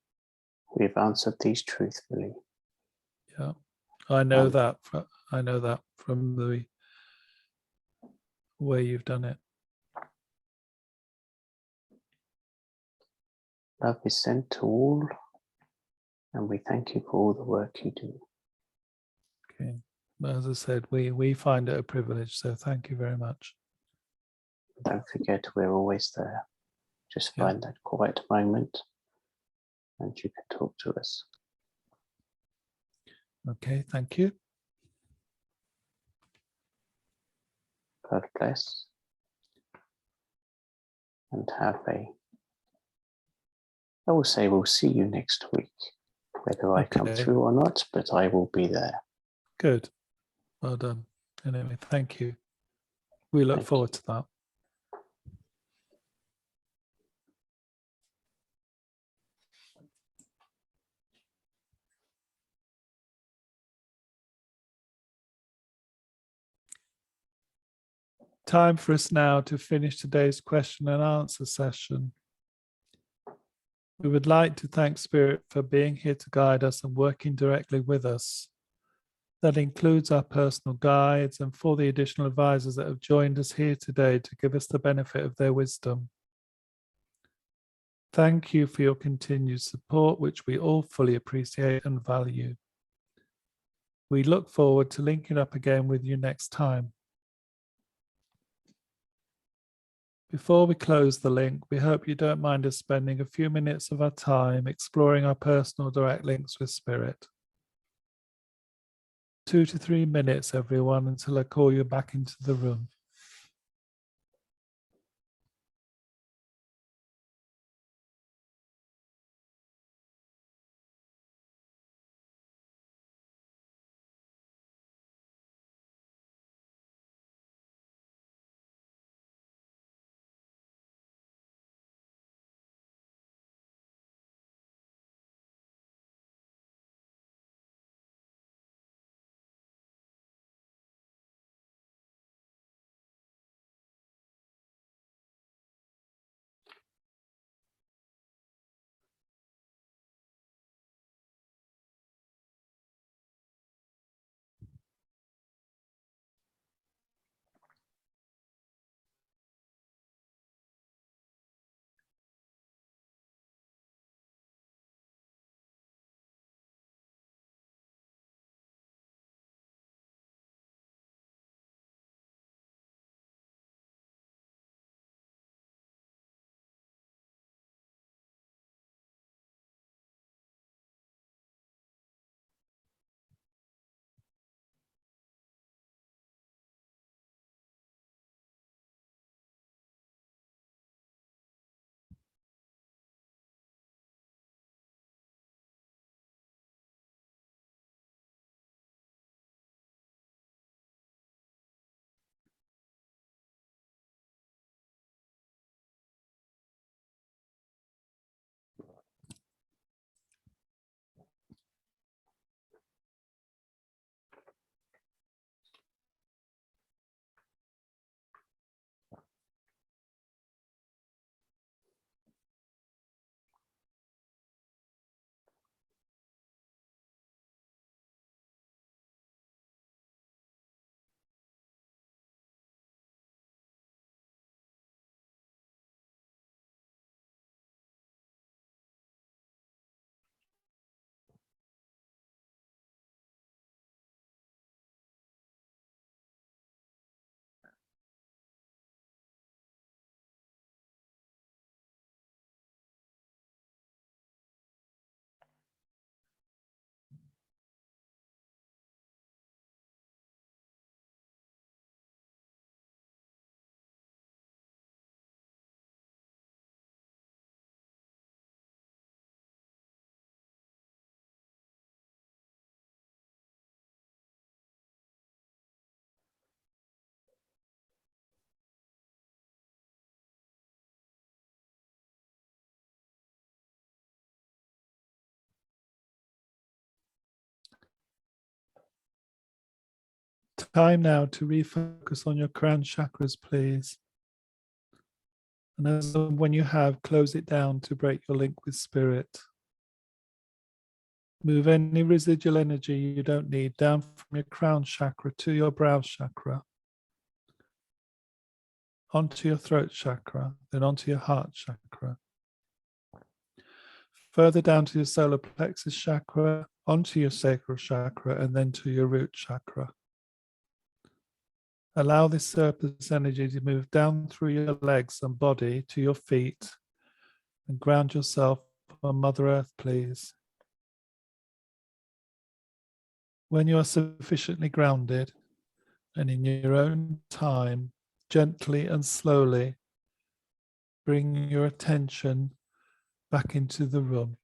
We've answered these truthfully.
Yeah, I know that. I know that from the way you've done it.
Love is sent to all, and we thank you for all the work you do.
Okay. As I said, we find it a privilege, so thank you very much.
Don't forget, we're always there. Just find that quiet moment and you can talk to us.
Okay, thank you.
God bless. And I will say we'll see you next week, whether I come through or not, but I will be there.
Good. Well done. Anyway, thank you. We look forward to that. Time for us now to finish today's question and answer session. We would like to thank Spirit for being here to guide us and working directly with us. That includes our personal guides and for the additional advisors that have joined us here today to give us the benefit of their wisdom. Thank you for your continued support, which we all fully appreciate and value. We look forward to linking up again with you next time. Before we close the link, we hope you don't mind us spending a few minutes of our time exploring our personal direct links with Spirit. 2 to 3 minutes, everyone, until I call you back into the room. time now to refocus on your crown chakras, please. And as when you have, close it down to break your link with spirit. Move any residual energy you don't need down from your crown chakra to your brow chakra, onto your throat chakra, then onto your heart chakra. Further down to your solar plexus chakra, onto your sacral chakra, and then to your root chakra. Allow this surplus energy to move down through your legs and body to your feet and ground yourself on Mother Earth, please. When you are sufficiently grounded and in your own time, gently and slowly bring your attention back into the room.